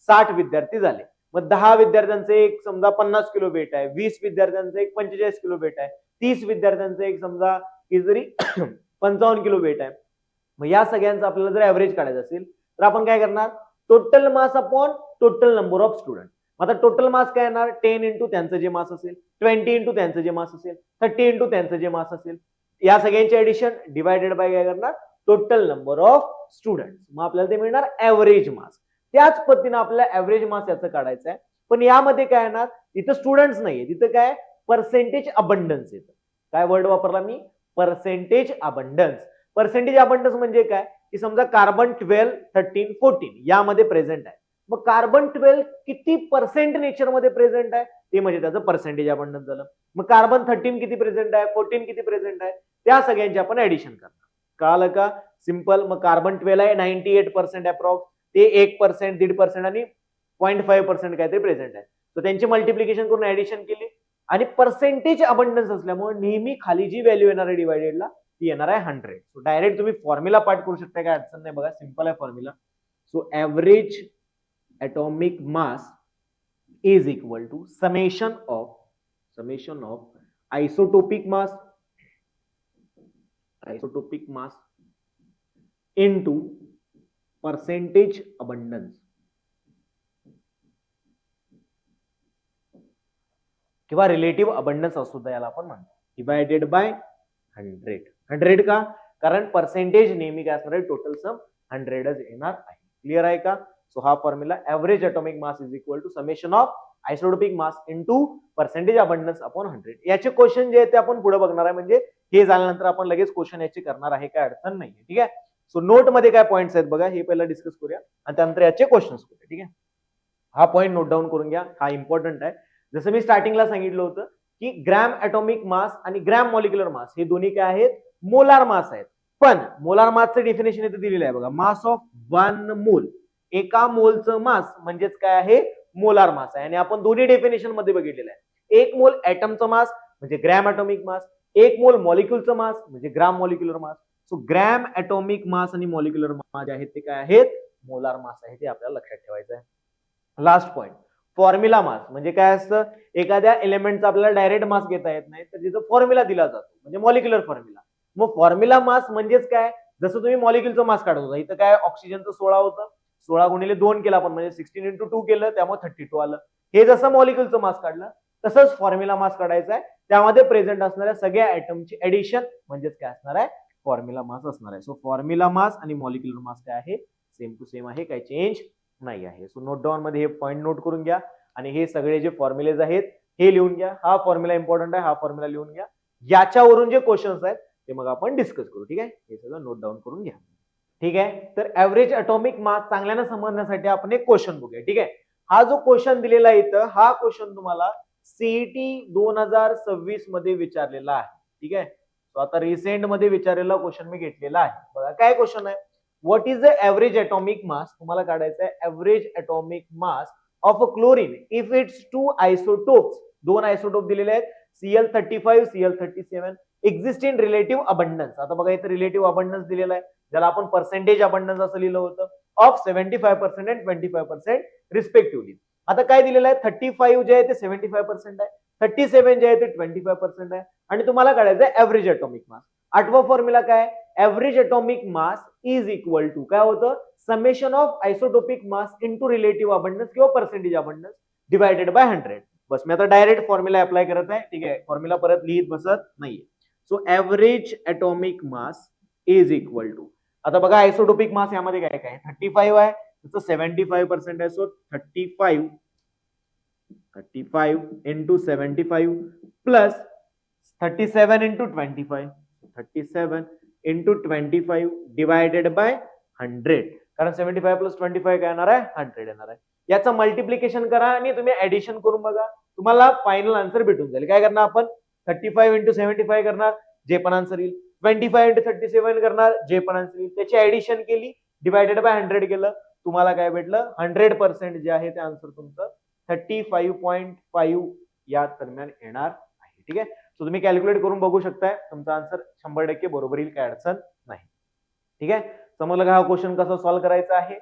60 विद्यार्थी झाले. मग 10 विद्यार्थ्यांचे एक समजा 50 किलो वेट आहे, 20 विद्यार्थ्यांचं एक 45 किलो वेट आहे, 30 विद्यार्थ्यांचं एक समजा कितीतरी 55 किलो वेट आहे. मग या सगळ्यांचं आपल्याला जर ऍव्हरेज काढायचं असेल तर आपण काय करणार, total mass upon total number of student. आता टोटल मास काय येणार, 10 इंटू त्यांचं जे मास असेल, 20 इंटू त्यांचं जे मास असेल, 30 इंटू त्यांचं जे मास असेल, या सगळ्यांचे ऍडिशन डिवायडेड बाय काय करणार, टोटल नंबर ऑफ स्टुडंट. मग आपल्याला ते मिळणार ऍव्हरेज मास. त्याच पद्धतीने आपल्याला ऍव्हरेज मास याचं काढायचं आहे, पण यामध्ये काय येणार, इथं स्टुडंट्स नाहीये, तिथं काय पर्सेंटेज अबंडन्स येतं. काय वर्ड वापरला मी, पर्सेंटेज अबंडन्स. पर्सेंटेज अबंडन्स म्हणजे काय, की समजा कार्बन 12, 13, 14 यामध्ये प्रेझेंट आहे, मग कार्बन 12 किती पर्सेंट नेचर मध्ये प्रेझेंट आहे ते म्हणजे त्याचं पर्सेंटेज अबंडन्स झालं. मग कार्बन 13 किती प्रेझेंट आहे, 14 किती प्रेझेंट आहे, त्या सगळ्यांचे आपण ऍडिशन करणार. कळालं का? सिंपल. मग कार्बन 12 आहे 98% अप्रॉक्स, ते 1%, 1.5% आणि 0.5% काहीतरी प्रेझेंट आहे, तर त्यांची मल्टिप्लिकेशन करून ऍडिशन केली आणि पर्सेंटेज अबंडन्स असल्यामुळे नेहमी खाली जी व्हॅल्यू येणार आहे डिवायडेडला ती येणार आहे 100. सो डायरेक्ट तुम्ही फॉर्म्युला पाठ करू शकता, काय अडचण नाही. बघा सिंपल आहे formula. So average atomic mass is equal to summation of isotopic mass into percentage abundance किंवा रिलेटिव्ह अबंडन्स असुद्धा याला आपण म्हणतो, डिवायडेड बाय 100. 100 का, कारण पर्सेंटेज नेहमी काय असणार आहे, टोटल सम 100च येणार आहे. क्लिअर आहे का? सो हा formula average atomic mass is equal to summation of isotopic mass into percentage abundance upon 100. याचे क्वेश्चन जे आहेत ते आपण पुढे बघणार आहे, म्हणजे हे झाल्यानंतर आपण लगेच क्वेश्चन याचे करणार आहे, काय अडचण नाही. ठीक आहे, सो नोट मध्ये काय पॉइंट्स आहेत बघा, हे पहिला डिस्कस करूया आणि त्यानंतर याचे क्वेश्चन्स करूया. ठीक आहे, हा पॉइंट नोट डाऊन करून घ्या, हा इम्पॉर्टंट आहे. जसं मी स्टार्टिंगला सांगितलं होतं की ग्रॅम अटॉमिक मास आणि ग्रॅम मॉलिक्युलर मास हे दोन्ही काय आहेत, मोलार मास आहेत. पण मोलार मासचं डेफिनेशन इथे दिलेलं आहे बघा, मास ऑफ 1 मोल, एका मोलचं मास म्हणजेच काय आहे, मोलार मास आहे. आणि आपण दोन्ही डेफिनेशन मध्ये बघितलेलं आहे, एक मोल ऍटमचं मास म्हणजे ग्रॅम ॲटॉमिक मास, 1 मोल मॉलिक्युलचं मास म्हणजे gram molecular mass. So gram atomic mass आणि मॉलिक्युलर मास जे आहेत ते काय आहेत, मोलार मास आहे, ते आपल्याला लक्षात ठेवायचं आहे. लास्ट पॉइंट, फॉर्म्युला मास म्हणजे काय असतं, एखाद्या एलिमेंटचा आपल्याला डायरेक्ट मास घेता येत नाही, तर तिथं फॉर्म्युला दिला जातो म्हणजे मॉलिक्युलर फॉर्म्युला. मग फॉर्म्युला मास म्हणजेच काय, जसं तुम्ही मॉलिक्युलचं मास काढत होता, इथं काय ऑक्सिजनचं 16 होतं, 16 गुणिले 2 केलं आपण म्हणजे 16 into 2 केलं, त्यामुळे 32 आलं. हे जसं मॉलिक्युलचं मास काढलं तसंच फॉर्म्युला मास काढायचा आहे, त्यामध्ये प्रेझेंट असणाऱ्या सगळ्या ऍटमची ऍडिशन म्हणजेच काय असणार आहे, फॉर्म्युला मास असणार आहे. सो फॉर्म्युला मास आणि मॉलिक्युलर मास काय आहे, सेम टू सेम आहे, काही चेंज नाही आहे. सो नोट डाऊन मध्ये हे पॉईंट नोट करून घ्या आणि हे सगळे जे फॉर्म्युलेज आहेत हे लिहून घ्या. हा फॉर्म्युला इम्पॉर्टंट आहे, हा फॉर्म्युला लिहून घ्या. याच्यावरून जे क्वेश्चन्स आहेत ते मग आपण डिस्कस करू. ठीक आहे, हे सगळं नोट डाऊन करून घ्या. ठीक आहे, तर ऍव्हरेज अटॉमिक मास चांगल्यानं समजण्यासाठी आपण एक क्वेश्चन बघूया. ठीक आहे, हा जो क्वेश्चन दिलेला आहे इथं, हा क्वेश्चन तुम्हाला सीईटी 2026 मध्ये विचारलेला आहे. ठीक आहे, तो आता रिसेंट मध्ये विचारलेला क्वेश्चन मी घेतलेला आहे. बघा काय क्वेश्चन आहे, what is the average atomic मास, तुम्हाला काढायचं आहे average atomic mass of a chlorine if it's 2 isotopes, 2 isotope दिलेले आहेत, Cl35 Cl37 exist in relative abundance. आता बघा इथे रिलेटिव्ह अबंडन्स दिलेला आहे, ज्याला आपण पर्सेंटेज अबंडन्स असं लिहिलं होतं, ऑफ 75% अँड 25% रिस्पेक्टिव्हली. आता काय दिलेलं आहे, 35 जे आहे ते 75% आहे, 37 जे आहे ते 25% आहे, आणि तुम्हाला काढायचं आहे एव्हरेज ॲटॉमिक मास. आठवा फॉर्म्युला काय, average atomic mass is equal to काय होतं, summation of isotopic mass into relative abundance किंवा पर्सेंटेज अबंडन्स डिवायडेड बाय 100. बस मी आता डायरेक्ट फॉर्म्युला अप्लाय करत आहे. ठीक आहे, फॉर्म्युला परत लिहित बसत नाहीये. So average atomic mass is equal to, आता बघा आयसोटोपिक मास यामध्ये काय काय 35 आहे, त्याचं 75% आहे. So 35 into 75 plus 37 into 25, 37 into 25 divided by 100, कारण 75 प्लस 25 काय येणार आहे, 100 येणार आहे. याचं मल्टिप्लिकेशन करा आणि तुम्ही ऍडिशन करून बघा, तुम्हाला फायनल आन्सर भेटून जाईल. काय करणार आपण, 35 into 75 करणार, जे पण आन्सर येईल, 25 into 37 करणार, जे पण आन्सर येईल, त्याची ऍडिशन केली, डिवायडेड बाय 100 केलं, तुम्हाला काय भेटलं, 100% जे आहे ते आन्सर तुमचं 35.5 या दरम्यान येणार आहे. ठीक आहे, सो तुम्ही कॅल्क्युलेट करून बघू शकताय, तुमचा आन्सर 100% बरोबर येईल, काय अडचण नाही. ठीक आहे, समजलं का हा क्वेश्चन कसा सॉल्व्ह करायचा आहे.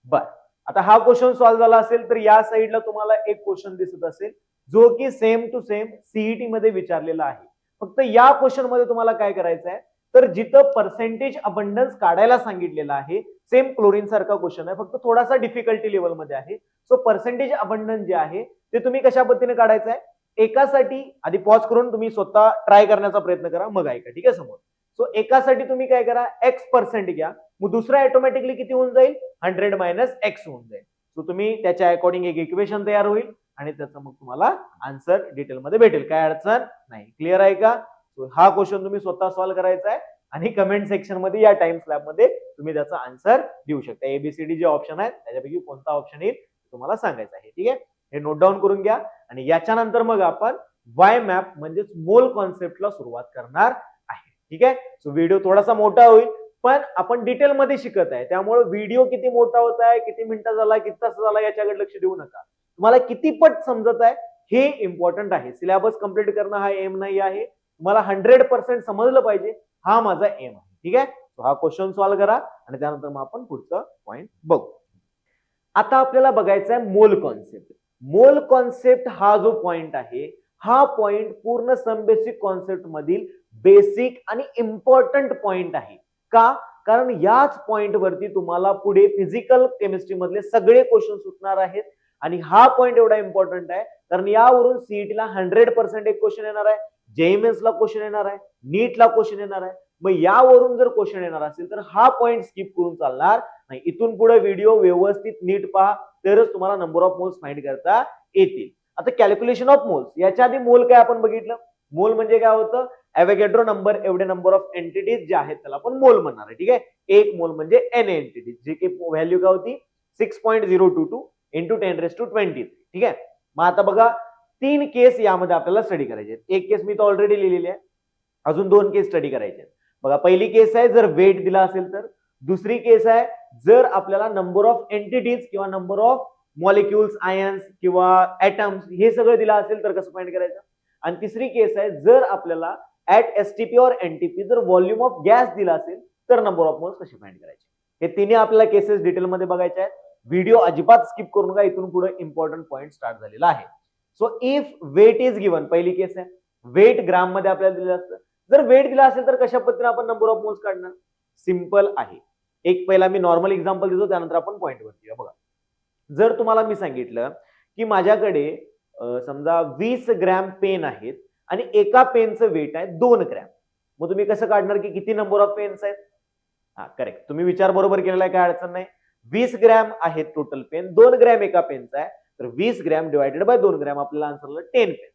बर, आता हा क्वेश्चन सॉल्व्ह झाला असेल तर या साईडला तुम्हाला एक क्वेश्चन दिसत असेल जो की सेम टू सेम सीईटी मध्ये विचारलेला आहे. फक्त या क्वेश्चन मध्ये तुम्हाला काय करायचं आहे, तर जिथं पर्सेंटेज अबंडन्स काढायला सांगितलेलं आहे, सेम क्लोरीन सारखा क्वेश्चन आहे, फक्त थोडासा डिफिकल्टी लेवल मध्ये आहे. सो पर्सेंटेज अबंडन्स जे आहे ते तुम्ही कशा पद्धतीने काढायचं आहे, एकासाठी आधी पॉज करून तुम्ही स्वतः ट्राय करण्याचा प्रयत्न करा, मग ऐका. ठीक आहे, समोर. सो एकासाठी तुम्ही काय करा, x% घ्या, मग दुसरा ऑटोमॅटिकली किती होऊन जाईल, 100 मायनस x होऊन जाईल. सो तुम्ही त्याच्या अकॉर्डिंग एक इक्वेशन तयार होईल आणि त्याचं मग तुम्हाला आन्सर डिटेल मध्ये भेटेल, काय अडचण नाही. क्लिअर आहे का. हा क्वेश्चन तुम्ही स्वतः सॉल्व्ह करायचा आहे आणि कमेंट सेक्शन मध्ये या टाइम स्लॅब मध्ये तुम्ही त्याचा आन्सर देऊ शकता. एबीसीडी जे ऑप्शन आहेत त्याच्यापैकी कोणता ऑप्शन येईल तुम्हाला सांगायचं आहे. ठीक आहे, हे नोट डाऊन करून घ्या आणि याच्यानंतर मग आपण वाय मॅप म्हणजेच मोल कॉन्सेप्टला सुरुवात करणार आहे. ठीक आहे, सो व्हिडिओ थोडासा मोठा होईल पण आपण डिटेल मध्ये शिकत आहे, त्यामुळे व्हिडिओ किती मोठा होत आहे, किती मिनिटं झाला, किती तास झाला याच्याकडे लक्ष देऊ नका. तुम्हाला किती पट समजत आहे हे इम्पॉर्टंट आहे. सिलेबस कंप्लीट करणं हा एम नाही आहे, तुम्हाला 100% समजलं पाहिजे, हा माझा एम आहे. ठीक आहे, हा क्वेश्चन सॉल्व्ह करा आणि त्यानंतर मग आपण पुढचा पॉइंट बघू. आता आपल्याला बघायचा आहे मोल कॉन्सेप्ट. मोल कॉन्सेप्ट हा जो पॉइंट आहे, हा पॉइंट पूर्ण सम बेसिक कॉन्सेप्ट मधील बेसिक आणि इम्पॉर्टंट पॉइंट आहे. का, कारण याच पॉइंट वरती तुम्हाला पुढे फिजिकल केमिस्ट्री मधले सगळे क्वेश्चन सुटणार आहेत आणि हा पॉइंट एवढा इम्पॉर्टंट आहे कारण यावरून सीईटीला 100% एक क्वेश्चन येणार आहे, जेएमएस ला क्वेश्चन येणार आहे, नीट ला क्वेश्चन येणार आहे. मग यावरून जर क्वेश्चन येणार असेल तर हा पॉइंट स्किप करून चालणार नाही. इथून पुढे व्हिडिओ व्यवस्थित नीट पहा, तरच तुम्हाला नंबर ऑफ मोल्स फाइंड करता येतील. आता कॅल्क्युलेशन ऑफ मोल्स, याच्या आधी मोल काय आपण बघितलं, मोल म्हणजे काय होतं, ॲव्होगॅड्रो नंबर एवढे नंबर ऑफ एंटिटीज जे आहेत त्याला आपण मोल म्हणणार आहे. ठीक आहे, एक मोल म्हणजे एन एंटिटीज, जी की व्हॅल्यू काय होती 6.022 इंटू 10⁻20. ठीक आहे, मग आता बघा 3 केस यामध्ये आपल्याला स्टडी करायचे आहेत. एक केस मी तो ऑलरेडी लिहिलेली आहे, अजून 2 केस स्टडी करायचे आहेत. बघा पहिली केस आहे जर वेट दिला असेल तर, दुसरी केस आहे जर आपल्याला नंबर ऑफ एंटिटीज किंवा नंबर ऑफ मॉलिक्युल्स, आयन्स किंवा ऍटम्स हे सगळं दिलं असेल तर कसं फाइंड करायचं. आणि तिसरी केस आहे जर आपल्याला ऍट एसटीपी और एनटीपी जर व्हॉल्यूम ऑफ गॅस दिला असेल तर नंबर ऑफ मोल्स कसे फाइंड करायचे हे तिन्ही आपल्याला केसेस डिटेलमध्ये बघायचे आहेत. व्हिडिओ अजिबात स्किप करू नका, इथून पुढे इम्पॉर्टंट पॉईंट स्टार्ट झालेला आहे. So if weight is given, पहिली केस आहे वेट ग्राम मध्ये आपल्याला दिलं असतं. जर वेट दिला असेल तर कशा पद्धतीने आपण नंबर ऑफ मोल्स काढणार? सिंपल आहे. एक पहिला मी नॉर्मल एक्झाम्पल देतो, त्यानंतर आपण पॉईंट वरती बघा. जर तुम्हाला मी सांगितलं की माझ्याकडे समजा 20 ग्रॅम पेन आहेत आणि एका पेनचं वेट आहे 2 ग्रॅम, मग तुम्ही कसं काढणार की किती नंबर ऑफ पेन्स आहेत? हा करेक्ट, तुम्ही विचार बरोबर केलेला आहे, काय अडचण नाही. 20 ग्रॅम आहेत टोटल पेन, 2 ग्रॅम एका पेनचा आहे, तर 20 ग्रॅम डिवायडेड बाय 2 ग्रॅम आपल्याला आन्सरला 10 पेन्स.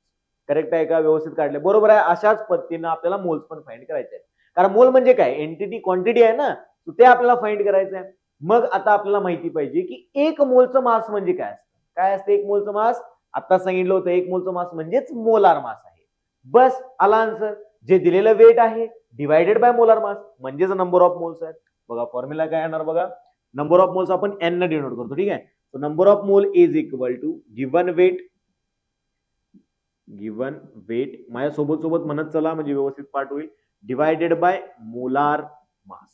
करेक्ट आहे का? व्यवस्थित काढले, बरोबर आहे. अशाच पद्धतीने आपल्याला मोल्स पण फाइंड करायचे आहेत, कारण मोल म्हणजे काय? एंटिटी क्वांटिटी आहे ना, ते आपल्याला फाइंड करायचं आहे. मग आता आपल्याला माहिती पाहिजे की एक मोलचं मास म्हणजे काय असतं. काय असतं एक मोलचं मास? आता सांगितलं होतं एक मोलचं मास म्हणजेच मोलार मास आहे. बस आला आन्सर. जे दिलेलं वेट आहे डिवायडेड बाय मोलार मास म्हणजेच नंबर ऑफ मोल्स आहेत. बघा फॉर्म्युला काय येणार बघा. नंबर ऑफ मोल्स आपण एन ने डिनोट करतो, ठीक आहे. So number of mole is equal to given weight माझ्यासोबत म्हणत चला म्हणजे व्यवस्थित पाठ होईल, divided by molar mass.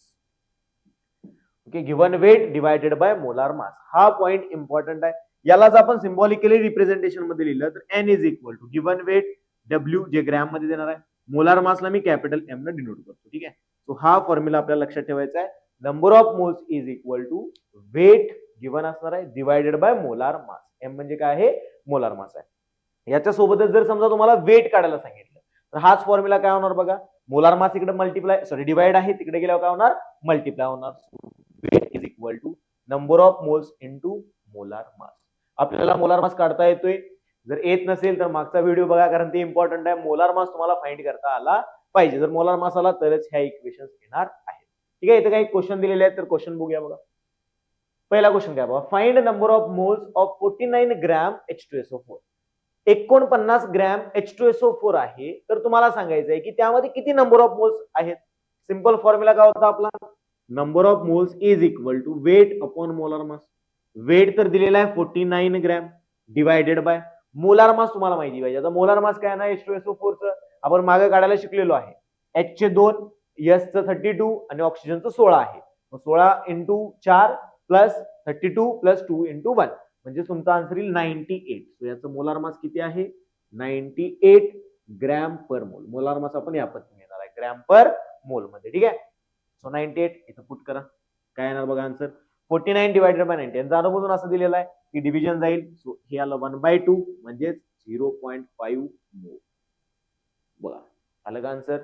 Okay, given weight divided by molar mass. हा पॉइंट इम्पॉर्टंट आहे. यालाच आपण सिम्बॉलिकली रिप्रेझेंटेशन मध्ये लिहिलं तर N is equal to given weight W जे ग्रॅम मध्ये देणार आहे, मोलार मासला मी कॅपिटल एम ने डिनोट करतो, ठीक आहे. सो हा फॉर्म्युला आपल्याला लक्षात ठेवायचा आहे. Number of moles is equal to weight given असणार आहे divided by molar mass. M म्हणजे काय आहे? मोलार मास आहे. याच्या सोबतच जर समजा तुम्हाला वेट काढायला सांगितलं तर हाच फॉर्म्युला काय होणार बघा. मोलार मास इकडे मल्टिप्लाय डिवाइड आहे, तिकडे गेल्यावर काय होणार? मल्टिप्लाय होणार. Weight is equal to number of moles into molar mass. आपल्याला मोलार मास काढता येतोय. जर येत नसेल तर मागचा व्हिडिओ बघा, कारण ते इम्पॉर्टंट आहे. मोलार मास तुम्हाला फाइंड करता आला पाहिजे. जर मोलार मास आला तरच ह्या इक्वेशन्स येणार आहेत, ठीक आहे. इथे काही क्वेश्चन दिलेले आहेत तर क्वेश्चन बघूया बघा. पहिला क्वेश्चन काय बघा. Find number of moles of 49 gram H2SO4. 49 gram H2SO4 आहे, तर तुम्हाला सांगायचं आहे की त्यामध्ये किती नंबर ऑफ मोल्स आहेत. सिंपल फॉर्म्युला काय होता आपला? Number of moles is equal to weight upon molar mass. Weight तर दिलेला आहे 49 gram divided by molar mass. तुम्हाला माहिती पाहिजे. आता मोलार मास काय ना H2SO4 चं आपण मागे काढायला शिकलेलो आहे. H चे 2, S चं 32 आणि ऑक्सिजनचं 16 आहे. 16 इंटू 4 प्लस 32 प्लस 2 इंटू 1 म्हणजे तुमचा आन्सर येईल 98. सो याचं मोलार मास किती आहे? 98 ग्रॅम पर मोल. मोलार मास आपण या पद्धतीने येणार आहे ग्रॅम पर मोल मध्ये, ठीक आहे. सो 98 इथं पुट करा, काय येणार बघा आन्सर 49 डिवायडेड बाय 90. यांचा अनुभव असं दिलेला आहे की डिव्हिजन जाईल. सो हे आलं 1/2 म्हणजे 0.5 मोल. बघा आलं का आन्सर?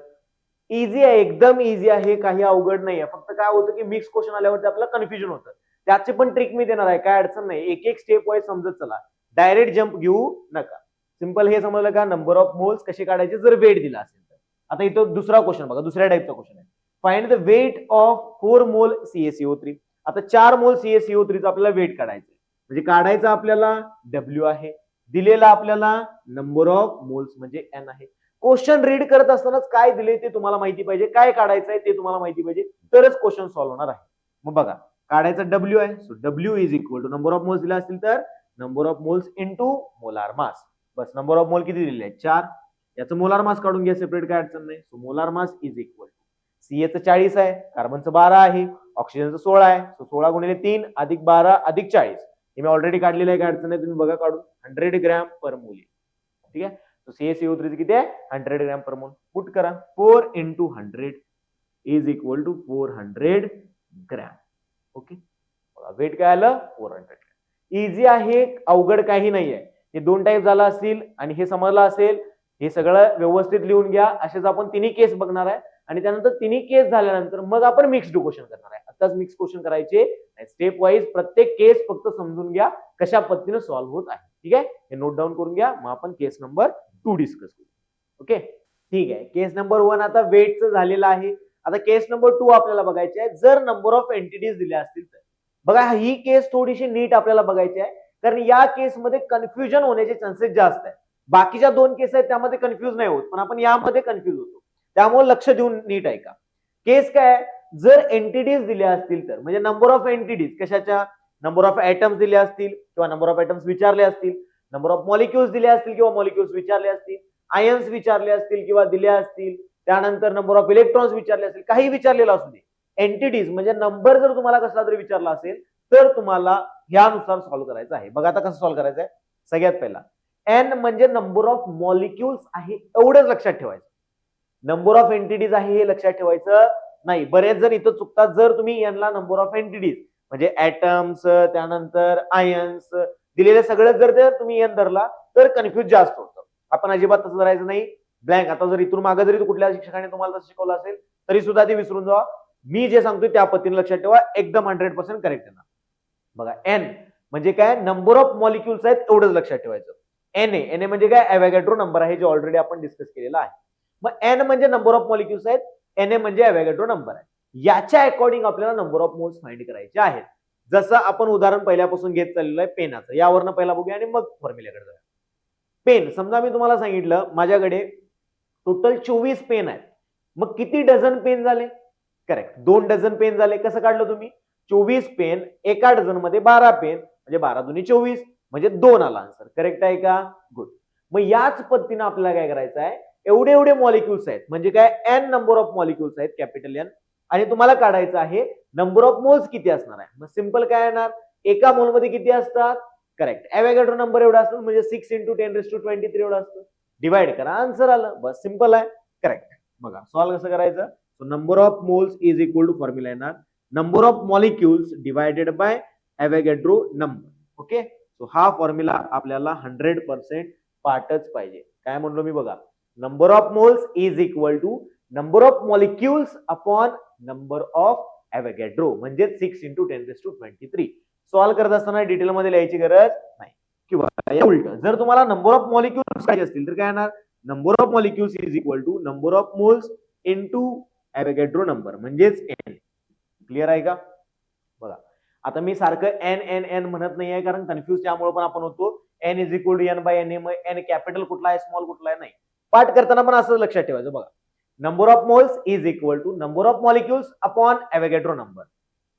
इझी आहे, एकदम इझी आहे, काही अवघड नाही आहे. फक्त काय होतं की मिक्स क्वेश्चन आल्यावरती आपल्याला कन्फ्युजन होतं. त्याचे पण ट्रिक मी देणार आहे, काय अडचण नाही. एक एक स्टेप वाईज समजत चला, डायरेक्ट जम्प घेऊ नका. सिंपल हे समजलं का? नंबर ऑफ मोल्स कसे काढायचे जर वेट दिला असेल तर. आता इथं दुसरा क्वेश्चन बघा, दुसऱ्या टाईपचा क्वेश्चन आहे. फाइंड द वेट ऑफ 4 मोल CaCO3. आता 4 मोल CaCO3 चा आपल्याला वेट काढायचं म्हणजे काढायचं आपल्याला डब्ल्यू आहे, दिलेला आपल्याला नंबर ऑफ मोल्स म्हणजे एन आहे. क्वेश्चन रीड करत असतानाच काय दिले ते तुम्हाला माहिती पाहिजे, काय काढायचं आहे ते तुम्हाला माहिती पाहिजे, तरच क्वेश्चन सॉल्व्ह होणार आहे. मग बघा काढायचा डब्ल्यू आहे. So W is equal to number of moles दिला असतील तर number of moles into molar mass. बस नंबर ऑफ मोल किती दिलेले आहे? 4. याचं मोलार मास काढून घ्या सेपरेट, काय अडचण नाही. So molar mass is equal to Caचं 40 आहे, कार्बनचं 12 आहे, ऑक्सिजनचं 16 आहे. सो 16 गुणिले 3 अधिक 12 अधिक 40. हे मी ऑलरेडी काढलेलं आहे, काय अडचण नाही, तुम्ही बघा काढून. 100 ग्रॅम पर मोल, ठीक आहे. तो CaCO3 किती आहे? 100 ग्रॅम पर मोल. पुट करा 4 into 100 is equal to 400 gram. Okay, weight काय आलं? 400. इझी आहे, अवघड काही नाहीये. हे 2 टाईप झाला असतील आणि हे समजलं असेल. हे सगळं व्यवस्थित लिहून घ्या. असेच आपण तिन्ही केस बघणार आहे आणि त्यानंतर तिन्ही केस झाल्यानंतर मग आपण मिक्स्ड क्वेश्चन करणार आहे. आताच मिक्स क्वेश्चन करायचे, स्टेप वाईज प्रत्येक केस फक्त समजून घ्या कशा पद्धतीने सॉल्व्ह होत आहे, ठीक आहे. हे नोट डाऊन करून घ्या. मग आपण केस नंबर 2 डिस्कस करू. ओके, ठीक आहे. केस नंबर 1 आता वेटचं झालेलं आहे. आता केस नंबर 2 आपल्याला बघायचे आहे. जर नंबर ऑफ एंटिटीज दिल्या असतील तर बघा ही केस थोडीशी नीट आपल्याला बघायची आहे, कारण या केसमध्ये कन्फ्युजन होण्याचे चान्सेस जास्त आहेत. बाकीच्या 2 केस आहेत त्यामध्ये कन्फ्युज नाही होत, पण आपण यामध्ये कन्फ्युज होतो. त्यामुळे लक्ष देऊन नीट ऐका. केस काय? जर एंटिटीज दिल्या असतील तर म्हणजे नंबर ऑफ एंटिटीज कशाच्या? नंबर ऑफ ऍटम्स दिले असतील किंवा नंबर ऑफ ऍटम्स विचारले असतील, नंबर ऑफ मॉलिक्युल्स दिले असतील किंवा मॉलिक्युल्स विचारले असतील, आयन्स विचारले असतील किंवा दिल्या असतील, त्यानंतर नंबर ऑफ इलेक्ट्रॉन्स विचारले असतील, काही विचारलेलं असू दे, एंटिटीज म्हणजे नंबर जर तुम्हाला कसला तरी विचारला असेल तर तुम्हाला ह्यानुसार सॉल्व्ह करायचं आहे. बघा आता कसं सॉल्व्ह करायचं आहे. सगळ्यात पहिला एन म्हणजे नंबर ऑफ मॉलिक्युल्स आहे एवढंच लक्षात ठेवायचं. नंबर ऑफ एंटिटीज आहे हे लक्षात ठेवायचं नाही. बरेच जण इथं चुकतात. जर तुम्ही एनला नंबर ऑफ एंटिटीज म्हणजे ऍटम्स त्यानंतर आयन्स दिलेलं सगळं जर तुम्ही एन धरला तर कन्फ्युज जास्त होतं. आपण अजिबात तसं करायचं नाही. ब्लँक आता जर इथून मागे जरी कुठल्या शिक्षकाने तुम्हाला तसं शिकवलं असेल तरी सुद्धा ते विसरून जावा. मी जे सांगतोय त्या पद्धतीने लक्षात ठेवा. एकदम 100% करेक्ट आहे ना. बघा एन म्हणजे काय नंबर ऑफ मॉलिक्युल्स आहेत एवढंच लक्षात ठेवायचं. एन ए म्हणजे काय अवॅगॅड्रो नंबर आहे जे ऑलरेडी आपण डिस्कस केलेला आहे. मग एन म्हणजे नंबर ऑफ मॉलिक्युल्स आहेत, एन ए म्हणजे अवॅगॅड्रो नंबर आहे. याच्या अकॉर्डिंग आपल्याला नंबर ऑफ मोल्स फाइंड करायचे आहेत. जसं आपण उदाहरण पहिल्यापासून घेत चाललेलं आहे पेनाचं. यावरनं पहिला बघूया आणि मग फॉर्म्युल्याकडे जाऊया. पेन समजा मी तुम्हाला सांगितलं माझ्याकडे टोटल 24 पेन आहेत. मग किती डझन पेन झाले? करेक्ट 2 डझन पेन झाले. कसं काढलं तुम्ही? 24 पेन एका डझन मध्ये 12 पेन म्हणजे 12 दुनी 24 म्हणजे 2 आला आन्सर. करेक्ट आहे का? गुड. मग याच पद्धतीने आपल्याला काय करायचं आहे, एवढे एवढे मॉलिक्युल्स आहेत म्हणजे काय एन नंबर ऑफ मॉलिक्युल्स आहेत कॅपिटल एन आणि तुम्हाला काढायचं आहे नंबर ऑफ मोल्स किती असणार आहे. मग सिंपल काय येणार, एका मोल मध्ये किती असतात? करेक्ट अवॅगॅड्रो नंबर एवढा असतो म्हणजे 6 × 10⁻23 एवढा असतो. डिवाइड करा आन्सर आलं. बस सिंपल आहे. करेक्ट. बघा सॉल्व्ह कसं करायचं. So number of moles is equal to formula येणार number of molecules divided by Avogadro number. Okay. So हा फॉर्म्युला आपल्याला 100% पाठच पाहिजे. काय म्हणलो मी बघा, number of moles is equal to number of molecules upon number of Avogadro म्हणजे 6 × 10⁻23. सॉल्व्ह करत असताना डिटेल मध्ये लिहायची गरज नाही. किंवा उलट जर तुम्हाला नंबर ऑफ मॉलिक्युल्स पाहिजे असतील तर काय येणार, number of molecules is equal to number of moles into Avogadro number म्हणजेच एन. क्लिअर आहे का? बघा आता मी सारखं एन एन एन म्हणत नाही आहे कारण कन्फ्युज त्यामुळे पण आपण होतो. N is equal to N by N. मग एन कॅपिटल कुठला आहे स्मॉल कुठला आहे नाही. पाठ करताना पण असं लक्षात ठेवायचं. बघा number of moles is equal to number of molecules upon Avogadro number.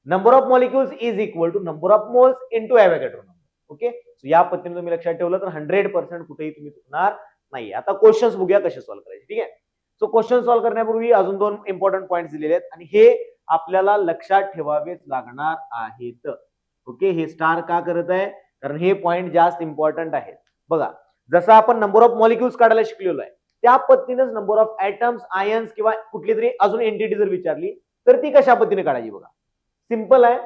Number of molecules is equal to number of moles into Avogadro number. Okay. So या पद्धतीने तुम्ही लक्षात ठेवलं तर 100% कुठेही तुम्ही चुकणार नाही. आता क्वेश्चन्स बघूया कसे सॉल्व्ह करायचे. ठीक आहे. सो क्वेश्चन सॉल्व्ह करण्यापूर्वी अजून 2 इम्पॉर्टंट पॉइंट्स दिलेले आहेत आणि हे आपल्याला लक्षात ठेवावेच लागणार आहेत. ओके. हे स्टार का करत आहे कारण हे पॉइंट जास्त इम्पॉर्टंट आहेत. बघा जसं आपण नंबर ऑफ मॉलिक्युल्स काढायला शिकलेलो आहे त्या पद्धतीनेच नंबर ऑफ ऍटम्स आयन्स किंवा कुठली तरी अजून एंटिटी जर विचारली तर ती कशा पद्धतीने काढायची. बघा सिंपल आहे.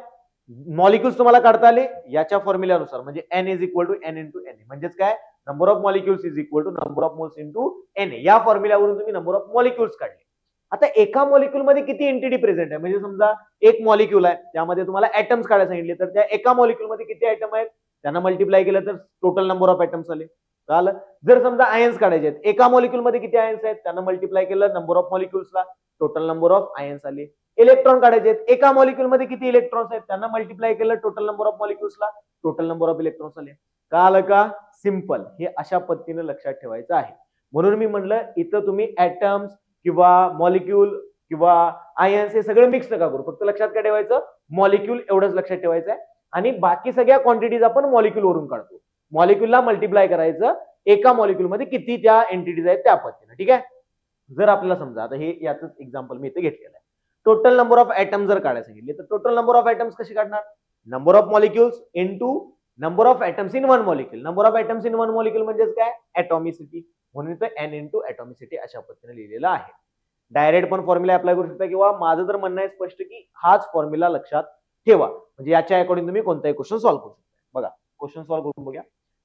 मॉलिक्युल्स तुम्हाला काढता आले याच्या फॉर्म्युल्यानुसार म्हणजे N is equal to N into N म्हणजेच काय number of molecules is equal to number of moles into N. या फॉर्म्युल्यावरून तुम्ही नंबर ऑफ मॉलिक्युल्स काढले. आता एका मॉलिक्युल मध्ये किती एंटिटी प्रेझेंट आहे म्हणजे समजा एक मॉलिक्युल आहे त्यामध्ये तुम्हाला ऍटम्स काढायला सांगितले तर त्या एका मॉलिक्युल मध्ये किती ऍटम आहेत त्यांना मल्टिप्लाय केलं तर टोटल नंबर ऑफ ऍटम्स आले. कळालं. जर समजा आयन्स काढायचे आहेत एका मॉलिक्युल मध्ये किती आयन्स आहेत त्यांना मल्टिप्लाय केलं नंबर ऑफ मॉलिक्युल्सला टोटल नंबर ऑफ आयन्स आले. इलेक्ट्रॉन काढायचे आहेत एका मॉलिक्युल मध्ये किती इलेक्ट्रॉन्स आहेत त्यांना मल्टिप्लाय केलं टोटल नंबर ऑफ मॉलिक्युल्सला टोटल नंबर ऑफ इलेक्ट्रॉन्स आले. कळालं का? सिंपल. हे अशा पद्धतीने लक्षात ठेवायचं आहे. म्हणून मी म्हणलं इथं तुम्ही ऍटम्स किंवा मॉलिक्युल किंवा आयन्स हे सगळं मिक्स नका करू. फक्त लक्षात काय ठेवायचं मॉलिक्युल एवढंच लक्षात ठेवायचं आहे आणि बाकी सगळ्या क्वांटिटीज आपण मॉलिक्युल वरून काढतो. मॉलिक्युलला मल्टिप्लाय करायचं एका मॉलिक्युल मध्ये किती त्या एंटिटीज आहेत त्या पद्धतीने. ठीक आहे. जर आपल्याला समजा आता हे याच एक्झाम्पल मी इथे घेतलेलं आहे. टोटल नंबर ऑफ ऍटम जर काढायला सांगितले तर टोटल नंबर ऑफ ऍटम्स कशी काढणार, number of molecules into number of atoms in one molecule. Number of atoms in one molecule म्हणजेच काय ऍटॉमिसिटी. म्हणून इथं एन इंटू ऍटॉमिसिटी अशा पद्धतीने लिहिलेलं आहे. डायरेक्ट पण फॉर्म्युला अप्लाय करू शकता किंवा माझं तर म्हणणं आहे स्पष्ट की हाच फॉर्म्युला लक्षात ठेवा म्हणजे याच्या अकॉर्डिंग तुम्ही कोणताही क्वेश्चन सॉल्व्ह करू शकता. बघा क्वेश्चन सॉल्व्ह करून बघूया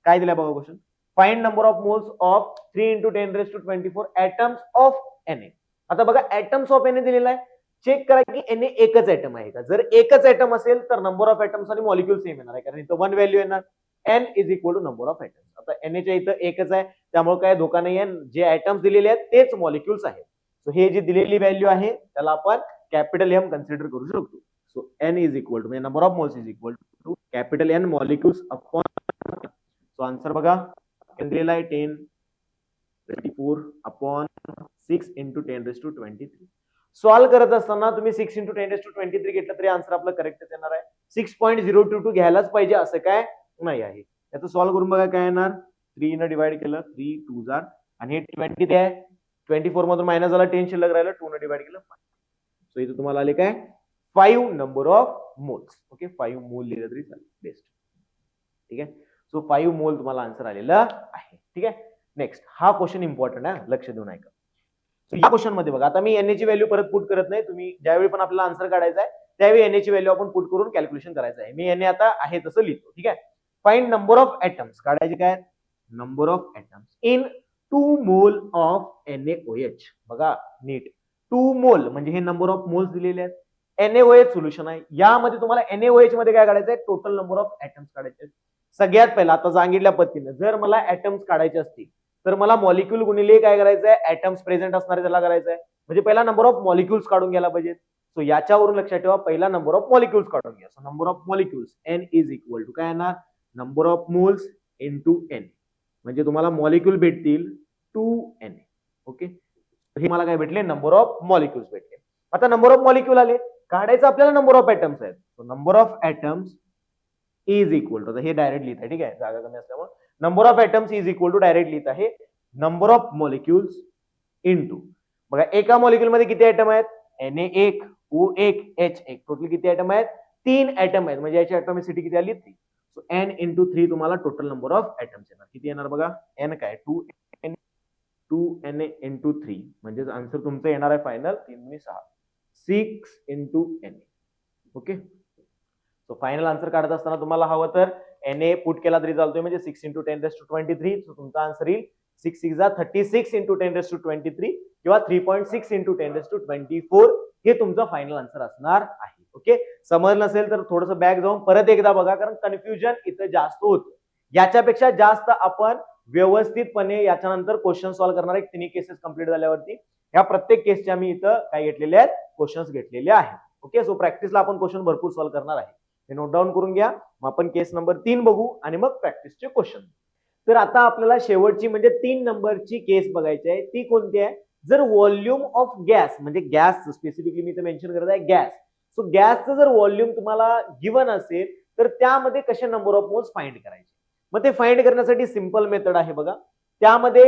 काय दिलंय. बघा question find number of moles of 3 × 10⁻24 atoms of Na. आता बघा ऍटम्स ऑफ Na दिलेला आहे. चेक करा की Na एकच ऍटम आहे का. जर एकच ऍटम असेल तर नंबर ऑफ ऍटम्स आणि मॉलिक्युल सेम येणार आहे कारण इथं 1 व्हॅल्यू येणार. n is equal to number of atoms. आता Na च्या इथं एकच आहे त्यामुळे काय धोका नाही आहे. जे ऍटम्स दिलेले आहेत तेच मॉलिक्युल्स आहेत. सो हे जी दिलेली व्हॅल्यू आहे त्याला आपण कॅपिटल एम कन्सिडर करू शकतो. So n is equal to म्हणजे number of moles is equal to capital N molecules upon. So answer बघा दिलेला आहे 10⁻24 अपॉन 6 × 10⁻23. सॉल्व्ह करत असताना तुम्ही 6 × 10⁻23 घेतलं तरी आन्सर आपलं करेक्टच येणार आहे. 6.022 घ्यायलाच पाहिजे असं काय नाही आहे. याचं सॉल्व्ह करून बघा काय येणार. 3 ने डिवाइड केलं 3 2 जार आणि हे 20 ते आहे 24 मधून मायनस झाला 10 शिल्लक राहिलं 2 ने डिवाइड केलं 5. सो इथे तुम्हाला आले काय 5 नंबर ऑफ मोल्स. ओके 5 मोल लिहिलं तरी चालेल बेस्ट. ठीक आहे सो 5 मोल तुम्हाला आन्सर आलेला आहे. ठीक आहे नेक्स्ट हा क्वेश्चन इम्पॉर्टंट आहे लक्ष देऊन ऐका. सो या क्वेश्चन मध्ये बघा आता मी एन ची व्हॅल्यू परत पुट करत नाही. तुम्ही ज्यावेळी पण आपल्याला आन्सर काढायचा आहे त्यावेळी एन ची व्हॅल्यू आपण पुट करून कॅल्क्युलेशन करायचं आहे. मी एन आता आहे तसं लिहितो. ठीक आहे फाइंड नंबर ऑफ ऍटम्स काढायचे काय number of atoms in 2 mole of NaOH. बघा नीट 2 मोल म्हणजे हे नंबर ऑफ मोल्स दिलेले आहेत. NaOH सोल्युशन आहे यामध्ये तुम्हाला NaOH मध्ये काय काढायचं आहे टोटल नंबर ऑफ ऍटम्स काढायचे. सगळ्यात पहिला आता सांगितल्या पद्धतीने जर मला ऍटम्स काढायचे असतील तर मला मॉलिक्यूल गुणिले काय करायचं आहे ऍटम्स प्रेझेंट असणारे त्याला करायचं आहे. म्हणजे पहिला नंबर ऑफ मॉलिक्युल्स काढून घ्यायला पाहिजे. सो याच्यावरून लक्षात ठेवा पहिला नंबर ऑफ मॉलिक्युल्स काढून घ्या. So number of molecules N is equal to काय येणार number of moles into N. म्हणजे तुम्हाला मॉलिक्यूल भेटतील 2N. ओके हे मला काय भेटले नंबर ऑफ मॉलिक्युल्स भेटले. आता नंबर ऑफ मॉलिक्यूल आले काढायचं आपल्याला नंबर ऑफ ऍटम्स आहेत. So number of atoms is equal to हे डायरेक्ट लिहित आहे. ठीक आहे जागा कमी असल्यामुळे number of atoms is equal to direct लिहित आहे नंबर ऑफ मॉलिक्युल्स इंटू बघा एका मॉलिक्यूल मध्ये किती आयटम आहेत Na1 O1 H1 टोटल किती आयटम आहेत 3 आयटम आहेत. म्हणजे याची ऍटॉमिसिटी किती आली 3. सो N इंटू 3 तुम्हाला टोटल नंबर ऑफ आयटम्स येणार. किती येणार बघा N काय 2Na इंटू 3 म्हणजे आन्सर तुमचं येणार आहे final 3 6 6 into Na. Okay so final answer काढत असताना तुम्हाला हवं तर Na पुट केला तरी चालतोय म्हणजे 6 इंटू 10⁻23. सो तुमचा आन्सर येईल 6 6 36 इंटू 10⁻23 किंवा 3.6 इंटू 10⁻24 हे तुमचं फायनल आन्सर असणार आहे. ओके समजलं नसेल तर थोडंसं बॅक जाऊन परत एकदा बघा कारण कन्फ्युजन इथं जास्त होत. याच्यापेक्षा जास्त आपण व्यवस्थितपणे याच्यानंतर क्वेश्चन सॉल्व्ह करणार आहे. तिन्ही केसेस कंप्लीट झाल्यावरती ह्या प्रत्येक केसच्या मी इथं काय घेतलेले आहेत क्वेश्चन्स घेतलेले आहेत. ओके सो प्रॅक्टिसला आपण क्वेश्चन भरपूर सॉल्व्ह करणार आहे. हे नोट डाऊन करून घ्या. मग आपण केस नंबर 3 बघू आणि मग प्रॅक्टिसचे क्वेश्चन. तर आता आपल्याला शेवटची म्हणजे 3 नंबरची केस बघायची आहे. ती कोणती आहे जर व्हॉल्यूम ऑफ गॅस म्हणजे गॅस स्पेसिफिकली मी इथे मेन्शन करत आहे गॅस. सो गॅसचं जर व्हॉल्यूम तुम्हाला गिवन असेल तर त्यामध्ये कसे नंबर ऑफ मोल्स फाइंड करायचे. मग ते फाइंड करण्यासाठी सिंपल मेथड आहे बघा. त्यामध्ये